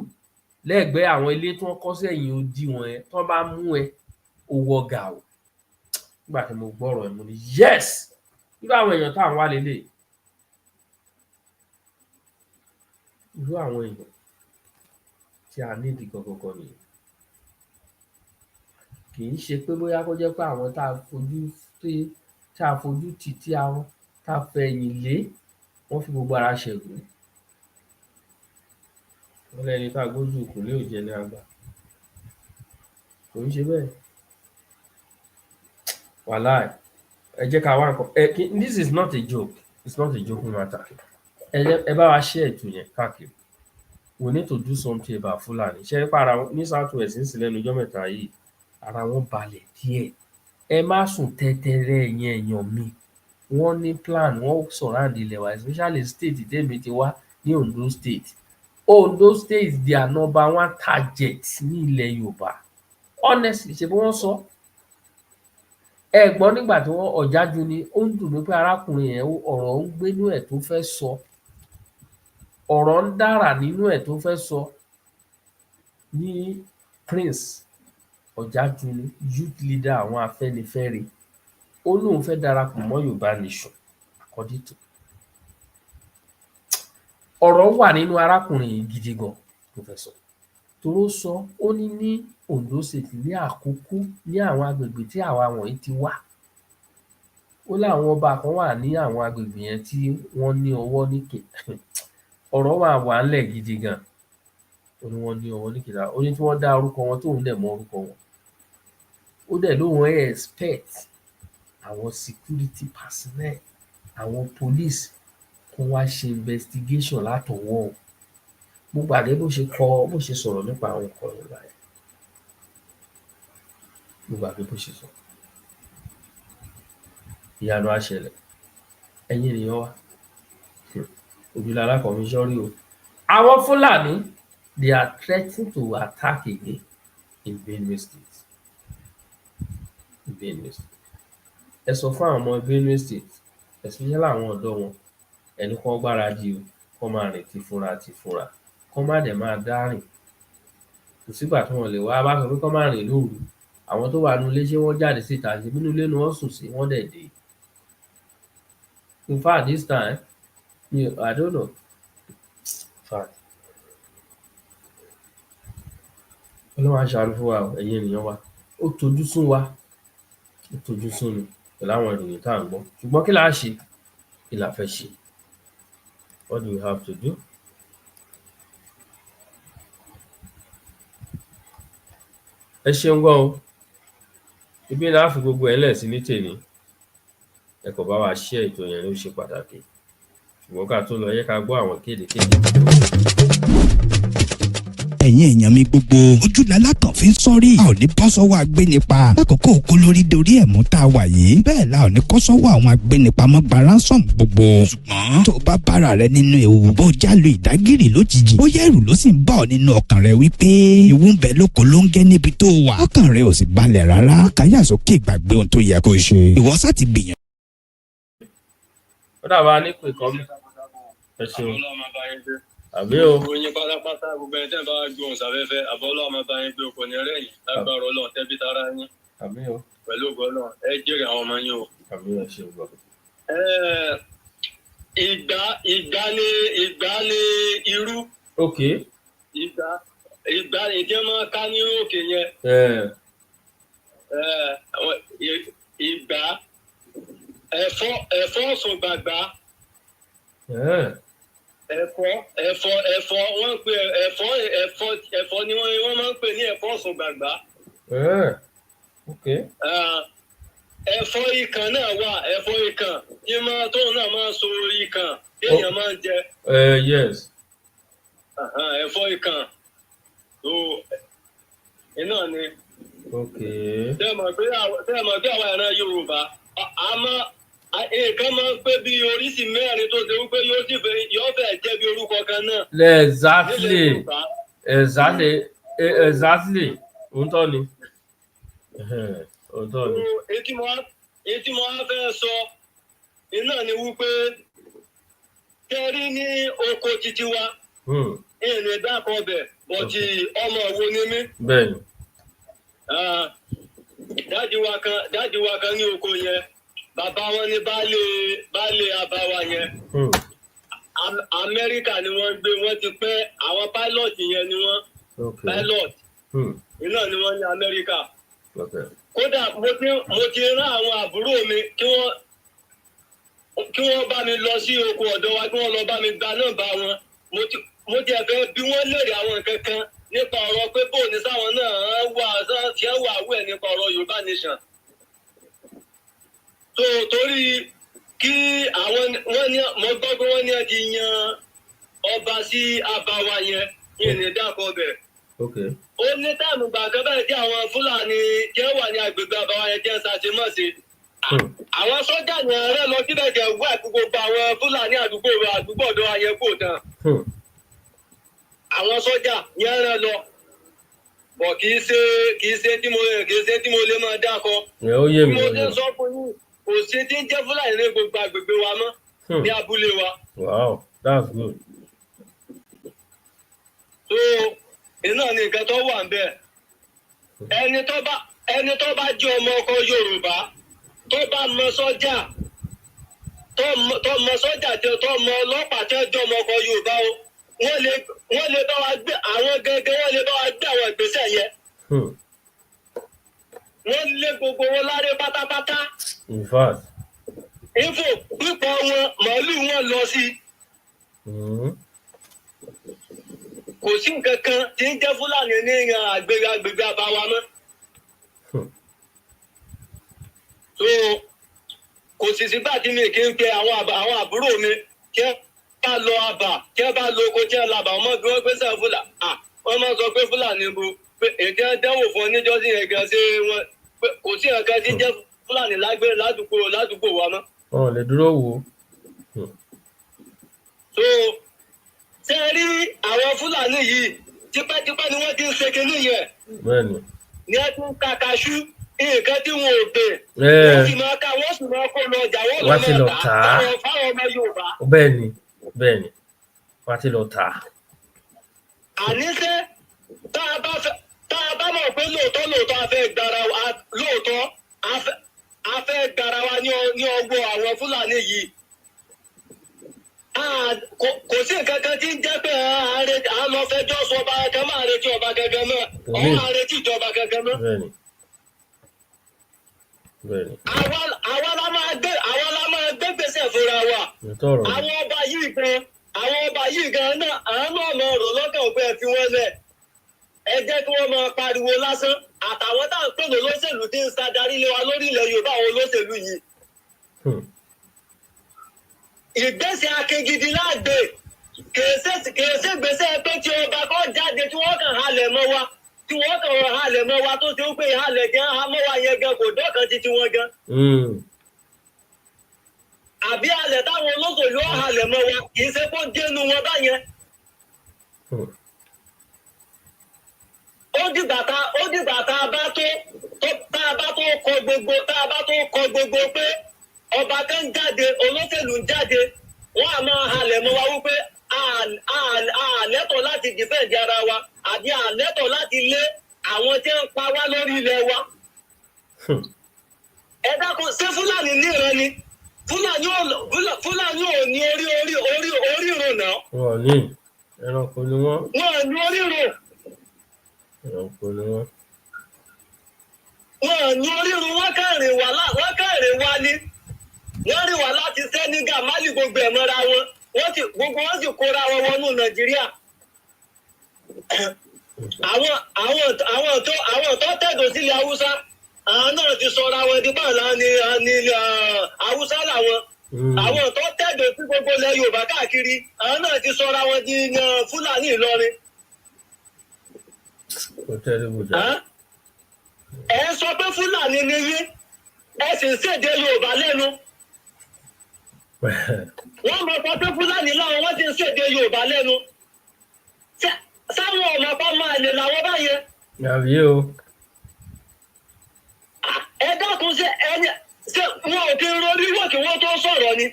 lẹ́gbẹ̀ẹ́ àwọn ilé tí wọ́n kọ́ sẹ́yìn odi wọn yẹn, tí wọ́n bá mú ẹ, o wọ gàù. Nígbà tí mo gbọ́ ọ̀rọ̀ ẹ̀, mo ní yes! Irú àwọn èèyàn tá à ń wá leléyìí. Irú àwọn èèyàn tí a need gangan nìyẹn. Kì í ṣe pé bóyá kó jẹ́ pé àwọn tá a fojú tì, tá a fẹ̀yìn lé, wọ́n fi gbogbo ara ṣẹ̀gún. Wọ́n lẹ́ni tá a gbójú okùn lé ò jẹ ní àgbà. Kò ń ṣe bẹ́ẹ̀. Wàláì. Ẹ jẹ́ ká wá nǹkan. This is not a joke. It's not a joking matter. Ẹ bá wa share ètò yẹn káàkiri. We need to do something about Fulani. Ṣé ẹ pa ara wọn ní South West ń sìn lẹ́nu ọjọ́ mẹ́ta yìí? Ara wọn balẹ̀ díẹ̀. Ẹ má sùn tẹ́tẹ́rẹ́ ẹ̀yin èèyàn mi. Wọ́n ní plan, wọ́n surround ilẹ̀ wa, especially state tèmi ti wá ní Ondo State. Ondo State is their number 1 target ní ilẹ̀ Yorùbá. Honestly, ṣe bí wọ́n sọ. Ẹ gbọ́ nígbà tí wọ́n Ọ̀jájú ni, ó ń dùn mí pé arákùnrin yẹn ọ̀rọ̀ ń gbénú ẹ̀ tó fẹ́ sọ. Ọ̀rọ̀ ń dára nínú ẹ̀ tó fẹ́ sọ. Ní Prince Ọ̀jájú ni, youth leader àwọn Afẹ́nifẹ́re. Ó lóun fẹ́ darapọ̀ mọ́ Yorùbá Nation according to. Ọ̀rọ̀ wà nínú arákùnrin yìí gidi gan tó fẹ́ sọ. Toró sọ, ó ní Ondo State ní àkókò ní àwọn agbègbè tí àwa wọ̀nyí ti wá. Ó láwọn ọba kan wà ní àwọn agbègbè yẹn tí wọ́n ní ọwọ́ níkè. Ọ̀rọ̀ wà ńlẹ̀ gidi gan. Ó ní wọ́n ní ọwọ́ níkè. Ó ní tí wọ́n dá orúkọ wọn tóun dẹ̀ mọ orúkọ wọn. Ó dẹ̀ lóun expect àwọn security personnel, àwọn police kó wá ṣe investigation látọwọ́. Mo gbàgbé bó ṣe sọ̀rọ̀ nípa àwọn nǹkan yẹn báyìí. Mo gbàgbé bó ṣe sọ. Ìyanu á ṣẹlẹ̀. Ẹ̀yin ènìyàn wa. Ojúlára commission rí o. Àwọn Fúlàní, they are threatening to attack again in Benue State. Benue State. Ẹ sọ fún àwọn ọmọ Benue State, especially àwọn ọ̀dọ́ wọn, ẹni kán gbáradì o, kán máa rìn tìfura, kán má dẹ̀ máa dá rìn. Kò sígbà tí wọn lè wá bá sọ pé kán má rìn lóru. Àwọn tó wà nínú ilé ṣé wọ́n jáde síta? Ṣebí inú ilé ni wọ́n sùn sí, wọ́n dẹ̀ dé. In fact this time, I don't know. In fact, Ọlọ́run á ṣàánú fún wa o, ẹ̀yin ènìyàn wa. Ó tojú sún wa, ó tojú sún mi pẹ̀lú àwọn ìròyìn tá à ń gbọ́. Ṣùgbọ́n kí là á ṣe? Kí la fẹ́ ṣe? What do we have to do? Ẹ ṣeun gan o. Ibí la á fi gbogbo ẹ̀ lẹ̀ sí ní tèmi. Ẹ kàn bá wa share ètò yẹn, ló ṣe pàtàkì. Ṣùgbọ́n ká tó lọ, ẹ jẹ́ ká gbọ́ àwọn kéde. ẹ̀yin èèyàn mi gbogbo ojúlala kan fi ń sọ́rí a ò ní bọ́ sọ́wọ́ agbénipa lákòókò òkú lórí dorí ẹ̀mú tá a wà yìí bẹ́ẹ̀ la ò ní kọ́ sọ́wọ́ àwọn agbénipa mọ́ gba ransom gbogbo ṣùgbọ́n tó o bá bára rẹ nínú ewu bó jálu ìdágìrì lójijì bóyá ẹ̀rù ló sì ń bá ọ nínú ọkàn rẹ wípé ewu ń bẹ lóko ló ń gẹ́ níbi tó wà ọkàn rẹ ò sì balẹ̀ rárá káyà sókè gbàgbé ohun tó yẹ kó ṣe ìwọ sá ti gbìyànjú. Ó dàbá ní pé kọ́ mi. Ẹ ṣeun. Àbí o. Oyin pátápátá gbogbo ẹni tẹ́ bá gbóhùn sáfẹ́fẹ́ àbọ́lọ́ ọmọ bá yín gbé okò ní rẹ̀yìn lágbára Ọlọ́run tẹ́bí tara yín. Àbí o. Pẹ̀lú ògo Ọlọ́run ẹ jèrè àwọn ọmọ yín o. Àbí ẹ ṣeun gbọ́. Ìgbà ni irú. Ok. Ìgbà ìdí máa ká ní òkè yẹn. Ìgbà ẹ̀fọ́ ọ̀sùn gbàgbà. Ẹ̀fọ́ wọ́n ń pè ẹ̀fọ́ ni wọ́n máa ń pè ní ẹ̀fọ́ ọ̀sùn gbàgbà. Ok. Ẹ̀fọ́ ikàn náà wà, ẹ̀fọ́ ikàn tí tóun náà máa ń so ikàn tí èèyàn máa ń jẹ. Yes. Ẹ̀fọ́ ikàn tó iná ni. Ok. Tẹ́ ẹ mọ̀ pé àwa ìran Yorùbá nǹkan máa ń pé bí oríṣi mẹ́rin tó ṣe wípé yóò fẹ́ jẹ́ bí orúkọ kan náà. Exactly. Òótọ́ ni. Òótọ́ ni. Èyí tí mo wá fẹ́ sọ iná ni wípé kẹrí ní oko títí wa ìrìn dákọ̀ bẹ̀ bọ̀tì ọmọ wo ni mí. Bẹ́ẹ̀ni. Dáàdi wa kan ní oko yẹn. Bàbá wọn ní baálé àbáwá yẹn. Amẹ́ríkà ni wọ́n gbé wọ́n ti pẹ́ àwọn pilot yẹn ni wọ́n. Pilot. Iná ni wọ́n ní Amẹ́ríkà. Kódà mo ti rán àwọn àbúrò mi kí wọ́n bá mi lọ sí oko ọ̀dọ̀ wa kí wọ́n lọ bá mi gba nọ́mbà wọn. Mo ti ẹ̀fẹ́ bí wọ́n léèrè àwọn nǹkan kan nípa ọ̀rọ̀ pé bóun ní sáwọn náà wà wẹ̀ nípa ọ̀rọ̀ Yorùbá nation. Torí kí àwọn wọ́n ní mo gbọ́ pé wọ́n ní ẹ ti yan ọba sí àbáwá yẹn ní ìdákọ̀ bẹ̀. Ó ní táìmù gbàgbọ́ bẹ́ẹ̀ tí àwọn Fúlàní jẹ́ wà ní agbègbè àbáwá yẹn jẹ́ ṣàṣemọ́ṣe. Àwọn sọ́jà ní ààrẹ lọ síbẹ̀ jẹ́ wá gbogbo àwọn Fúlàní àdúgbò ọ̀dọ́ ayẹ kò tán. Àwọn sọ́jà ní ààrẹ lọ bọ̀ kì í ṣe tí mo lè máa dákọ̀. Ó yé mi. Mo ti sọ fún yín. Kò sí tí ń jẹ́ Fúlàní ní gbogbo agbègbè wa mọ́ ní abúlé wa. Wow, that's good. So iná ni nǹkan tó wà ń bẹ̀. Ẹni tó bá jẹ́ ọmọ ọkọ Yorùbá tó bá mọ sọ́jà tó mọ sọ́jà tó mọ ọlọ́pàá tó jẹ́ ọmọ ọkọ Yorùbá o wọ́n lè bá wa gbé àwọn gẹ́gẹ́ wọ́n lè bá wa gbé àwọn ìgbésẹ̀ yẹn. Wọ́n lé gbogbo wọn láré pátápátá. In fact. Info pípọ̀ wọn màálù wọn lọ sí. Kò sí nǹkan kan tí ń jẹ́ Fúlàní ní agbègbè àbáwá mọ́. So kò sì sígbà tí mi kì í pe àwọn àbúrò mi kí ẹ bá lọ àbà kí ẹ bá lo oko tí ẹ làbà ọmọ bí wọ́n gbé sẹ́ Fúlàní. Wọ́n máa sọ pé Fúlàní bu pé èdè ẹ̀dẹ́wò fún ọ níjọ́sí yẹn gan ṣé wọ́n kò sí nǹkan tí ń jẹ́ Fúlàní lágbèrè ládùúgbò wa mọ́. Wọn ò lè dúró wò ó. So ṣe rí àwọn Fúlàní yìí tipẹ́tipẹ́ ni wọ́n ti ń ṣe kinní yẹn. Bẹ́ẹ̀ni. Ní ẹ ti ń ka kaṣú nǹkan tí wọn ò gbé wọ́n sì máa ká wọ́n sì máa kó lọ ọjà wọ́n lọ tà á fáwọn ọmọ Yorùbá. bẹ́ẹ̀ni wọ́n ti lọ tà á. àníṣe tá a bá mọ̀ pé lóòótọ́ a fẹ́ gbára wa lóòótọ́ a fẹ́ gbára wa ní ọwọ́ àwọn Fúlàní yìí. Kò sí nǹkan kan tí ń jẹ́ pé à lọ fẹjọ́ sọ ọba kankan máa retí ọba kankan náà ọ̀hún àretí ìjọba kankan náà. Àwa la máa gbé gbèsè fúnra wa. Àwọn ọba yìí gan náà àánú ọ̀nà ọ̀rọ̀ lọ́kàn pé ẹ fi wọ́n lẹ̀. Ẹ jẹ́ kí wọ́n máa pariwo lásán. Àtàwọn táwọn pè ní olóṣèlú tí ń ṣàdarí lé wa lórí ilẹ̀ Yorùbá àwọn olóṣèlú yìí. Ìgbésẹ̀ akegidi láàgbé kèéṣe gbèsè pé tí ọba kan jáde tí wọ́n kàn halẹ̀ mọ́ wa tí wọ́n kàn halẹ̀ mọ́ wa tó ṣe ń pè halẹ̀ gan mọ́ wa yẹn gan kò dọ́kan títí wọn gan. Àbí halẹ̀ táwọn olóṣèlú halẹ̀ mọ́ wa kì í ṣe kó dénú wọn báyẹn. Ó dìgbà tá a bá tó kọ gbogbo pé ọba kan jáde olóṣèlú jáde wọn a máa halẹ̀ mọ́ wa wípé àlẹ́tọ̀ láti dìfẹ́ǹdì ara wa àbí àlẹ́tọ̀ láti lé àwọn tí ń pa wá lórí ilẹ̀ wa. Ẹ dákun ṣé Fúlàní níran ni Fúlàní ò ní orí ìrùn náà. Wọ́n ní ẹranko ni wọ́n. Wọ́n ní orí ìrùn. Ẹranko ni wọ́n. Wọ́n ní orí ìrùn wọ́n kẹ́rìn wá ní. Wọ́n rí wá láti Senegal Mali gbogbo ẹ̀ mọ́ra wọn gbogbo wọn sì kóra wọn wọnú Nàìjíríà. Àwọn tó tẹ̀dọ̀ sílẹ̀ Haúsá àwọn náà ti sọra wọn di báàlá ní Haúsá làwọn. Àwọn tó tẹ̀dọ̀ sí gbogbo ilẹ̀ Yorùbá káàkiri àwọn náà ti sọra wọn di Fúlàní Ìlọrin. Ẹ sọ pé Fúlàní ni yín ẹ sì ń ṣèdè Yorùbá lẹ́nu. Wọ́n mọ̀ pé Fúlàní láwọn wọ́n ti ń ṣèdè Yorùbá lẹ́nu. Sáwọn ọmọ kan máa lè làwọn báyẹn. Àbí o. Ẹ dákun ṣe wọn ò kí ń rorí wọ́n kí wọ́n tó sọ̀rọ̀ ni.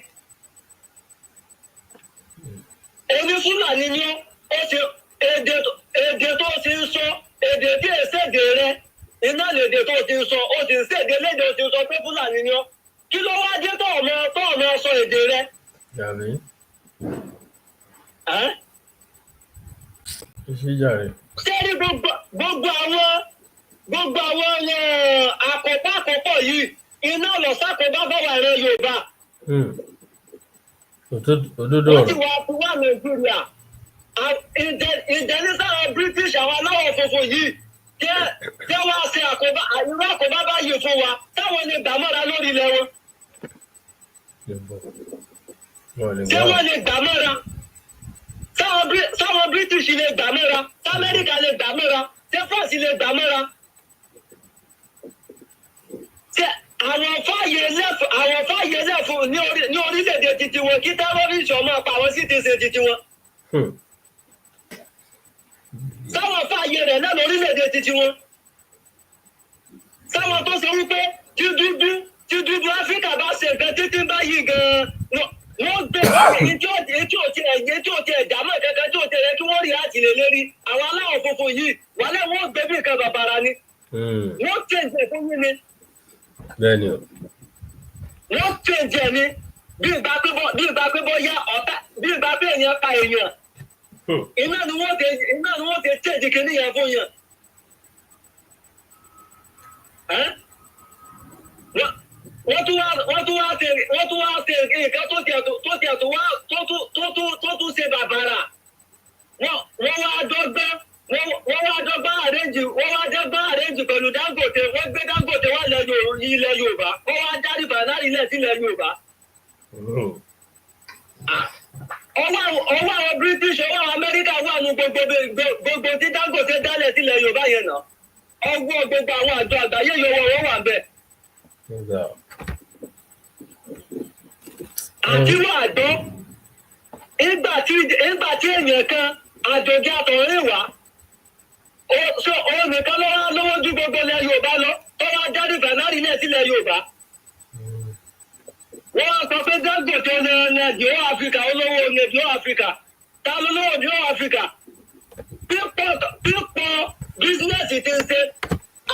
Èmi Fúlàní ni ó ti èdè tó ti ń sọ èdè tí èsèdè rẹ iná lèdè tó ti ń sọ ó ti ń ṣèdè lédè ó ti ń sọ pé Fúlàní ni ó. Kí ló wá dé tó ọmọ sọ èdè rẹ? Àbí. Ìṣíjàre. Sẹ́rí gbogbo àwọn àkọ́pọ̀ yìí iná lọ sákòbá báwa rẹ Yorùbá. Òdodo ọ̀rọ̀. Wọ́n ti wá Nàìjíríà. Ìjẹ́nísà British àwọn aláwọ̀ funfun yìí tí wọ́n ṣe àkóbá báyìí fún wa táwọn lè gbàmọ́ra lórí ilẹ̀ wọn. Tí wọ́n lè gbàmọ́ra sáwọn British lè gbàmọ́ra Amẹ́ríkà lè gbàmọ́ra tí France lè gbàmọ́ra. Tí àwọn fàyè lẹ́fún ní orílẹ̀-èdè titi wọn kí tẹ́rọ́rìsì ọmọ pa àwọn citizen titi wọn. Sáwọn fàyè rẹ̀ náà lórílẹ̀-èdè titi wọn. Sáwọn tó ṣe wípé tí dúdú Áfíríkà bá ṣe nǹkan títí báyìí gan-an wọ́n gbé etí òtí ẹ̀já mọ́ kankan tí òtí ẹ̀yẹ kí wọ́n rí àti lè lérí àwọn aláwọ̀ funfun yìí wálé wọ́n gbé bí nǹkan bàbàrà ni. Wọ́n tẹ̀jẹ̀ fún yín ni. Bẹ́ẹ̀ni o. Wọ́n tẹ̀jẹ̀ ni bí ìgbà pé bọ́ yá ọ̀tá bí ìgbà pé èèyàn pa èèyàn. Iná ni wọ́n ti tẹ̀jì kìíní yẹn fún yàn. Wọ́n tún wá ṣe nǹkan tó tún ṣe bàbàrà. Wọ́n wá dọ́gbọ́n àrẹ́jì pẹ̀lú Dangote. Wọ́n gbé Dangote wá ilẹ̀ Yorùbá. Wọ́n wá dárí bànárí ilẹ̀ sílẹ̀ Yorùbá. Ọwọ́ àwọn British ọwọ́ àwọn Amẹ́ríkà wà ní gbogbo tí Dangote dálẹ̀ sílẹ̀ Yorùbá yẹn náà. Ọgbọ́n gbogbo àwọn àjọ àgbáyé yòówó wọ́n wà bẹ́ẹ̀. Àti wọ́n àjọ ìgbà tí èèyàn kan àjòjì àtọ̀rìn wá òun nìkan lọ́wọ́ lọ́wọ́ ju gbogbo ilẹ̀ Yorùbá lọ tó wá jáde bànárì náà sílẹ̀ Yorùbá. Wọ́n sọ pé Dangote ní Nàìjíríà Áfíríkà olówó Nàìjíríà Áfíríkà ta ló lówó Nàìjíríà Áfíríkà pípọ̀ bísínẹ́sì ti ń ṣe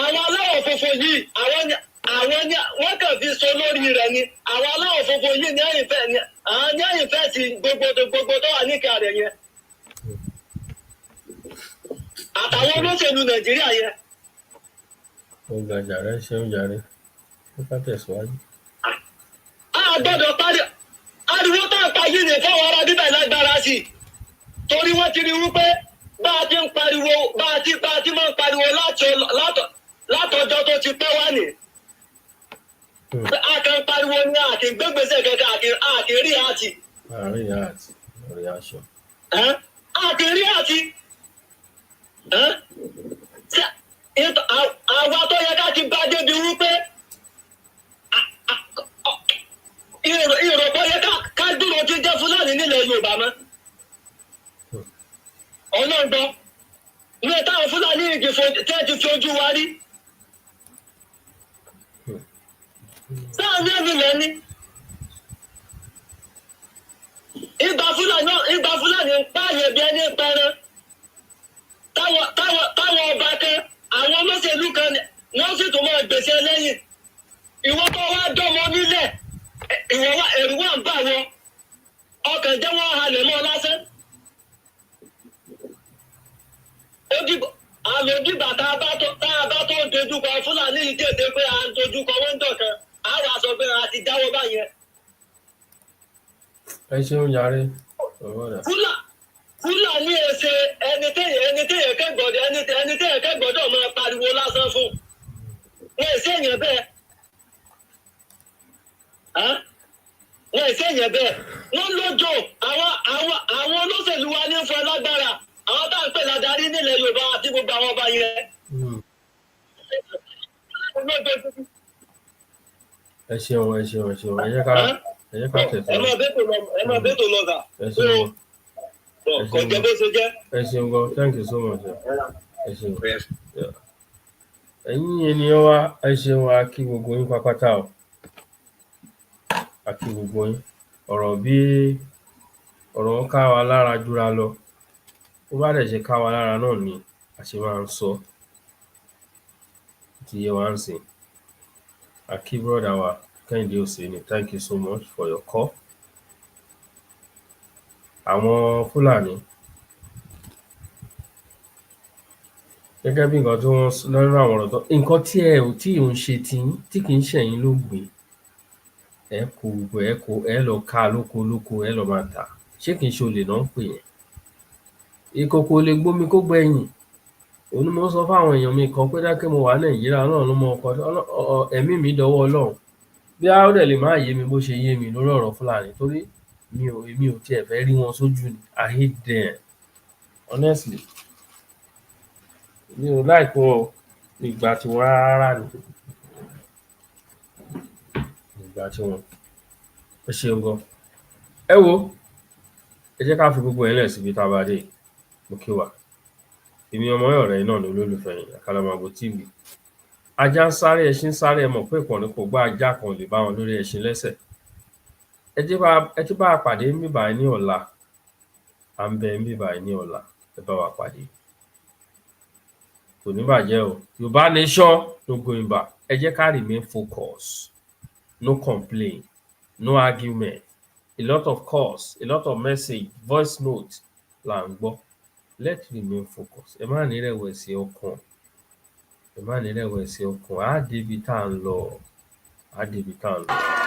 àwọn aláwọ̀ funfun yìí wọ́n kàn fi so lórí rẹ̀ ni àwọn aláwọ̀ funfun yìí ní àyìnfẹ́ ti gbogbo tó wà níkà rẹ̀ yẹn àtàwọn olóṣèlú Nàìjíríà yẹn. Ó ga jàre ṣeun jàre ó ká tẹ̀síwájú. A gbọ́dọ̀ parí ariwo tá a pa yìí ní fáwọn ará bíbẹ̀ lágbára sí i torí wọ́n ti rí wípé bá a ti máa ń pariwo látọjọ́ tó ti pẹ́ wá ní. A kàn pariwo ní àti gbégbèsè kẹ̀kẹ́ àti rí àti. Àárín àti orí aṣọ. Àti rí àti. Àwa tó yẹ ká ti bá débi wípé ìrọ̀pọ̀ yẹ ká dúró tí jẹ́ Fúlàní nílẹ̀ Yorùbá mọ́. Ọlọ́gbọ́ ní táwọn Fúlàní tẹ́ ti fi ojú wa rí. Sáàmì ẹ̀mí lẹ́ni. Ìgbà Fúlàní ń pààyàn bí ẹni pẹran. Táwọn ọba kan, àwọn olóṣèlú kan wọ́n sì tún máa gbèsè lẹ́yìn. Ìwọ́n tó wá dọ́mọ nílẹ̀. Ẹ̀rù wà ń bà wọn ọkàn jẹ́ wọ́n halẹ̀ mọ́ lásán. Àlòdìgbà tá a bá tó ń dojúkọ Fúlàní yìí tètè pé à ń dojúkọ wọ́n ń dọ̀kan á wà sọ pé a ti dáwọ́ báyẹn. Ẹ ṣeun jàre. Fúlàní ẹsẹ ẹni téèyàn kẹ́gbọ́dọ̀ máa pariwo lásán fún wọn èsì èèyàn bẹ́ẹ̀. Wọ́n ìṣèyàn bẹ́ẹ̀ wọ́n lójó àwọn olóṣèlú wa ní fún lágbára àwọn tá à ń pè ládarí nílẹ̀ Yorùbá àti gbogbo àwọn ọba yẹn. Ẹ ṣeun ẹ yẹ ká tẹ̀sán. Ẹ máa bẹ́tò lọ gà. Ẹ ṣeun kò jẹ́ bó ṣe jẹ́. Ẹ ṣeun gan, thank you so much. Ẹ ṣeun. Ẹ̀yin ènìyàn wa ẹ ṣeun wa kí gbogbo yín pápátá o. Àti gbogbo yín ọ̀rọ̀ ń ká wa lára jura lọ ó bá dẹ̀ ṣe ká wa lára náà ni a ṣe máa ń sọ ti yé wa ń sìn. Àkí brọ́dà wa Kẹ́hìndé Òsèní, thank you so much for your call. Àwọn Fúlàní gẹ́gẹ́ bí nǹkan tí wọ́n lọ́nà àwọn ọ̀rọ̀ tó nǹkan tí ẹ ò tí ò ń ṣe tí kì í ṣẹ̀yìn ló gbìn ẹ kó gbogbo ẹ lọ ká lóko ẹ lọ máa tà ṣé kì í ṣe olè náà ń pè yẹn. Ìkòkò lè gbómi kó gbẹ̀yìn òun ni mo sọ fáwọn èèyàn mi kan pé dákẹ́ mo wà Nàìjíríà náà ló mọ ọkọ ẹ̀mí mi dọwọ́ Ọlọ́run bí a ó dẹ̀ lè má yé mi bó ṣe yé mi lórí ọ̀rọ̀ Fúlàní torí èmi ò tiẹ̀ fẹ́ rí wọn sójú ni I hate them honestly mi ò láìpẹ́ wọn ìgbà tí wọ́n rárá ni ìgbà tí wọ́n ẹ ṣeun gan. Ẹ wo ẹ jẹ́ ká fi gbogbo ẹ̀ lẹ̀ síbi tá a bá dé mo kí wa èmi ọmọ ọ̀rẹ́ náà ní olólùfẹ́ yìí Àkàlàmàgbò TV. Ajá ń sáré ẹṣin sáré ẹ mọ̀ pé ìkànnì kò gbá ajá kan lè bá wọn lórí ẹṣin lẹ́sẹ̀. Ẹ ti bá a pàdé ń bíbà ní ọ̀la à ń bẹ ń bíbà ní ọ̀la ẹ bá wa pàdé kò ní bàjẹ́ o. Yorùbá nation no going back. Ẹ jẹ́ ká remain focused, no complain, no argument, a lot of calls, a lot of message, voice note là ń gbọ́. Let's remain focused. Ẹ má ní rẹ̀wẹ̀sì ọkàn. Á débi tá à ń lọ.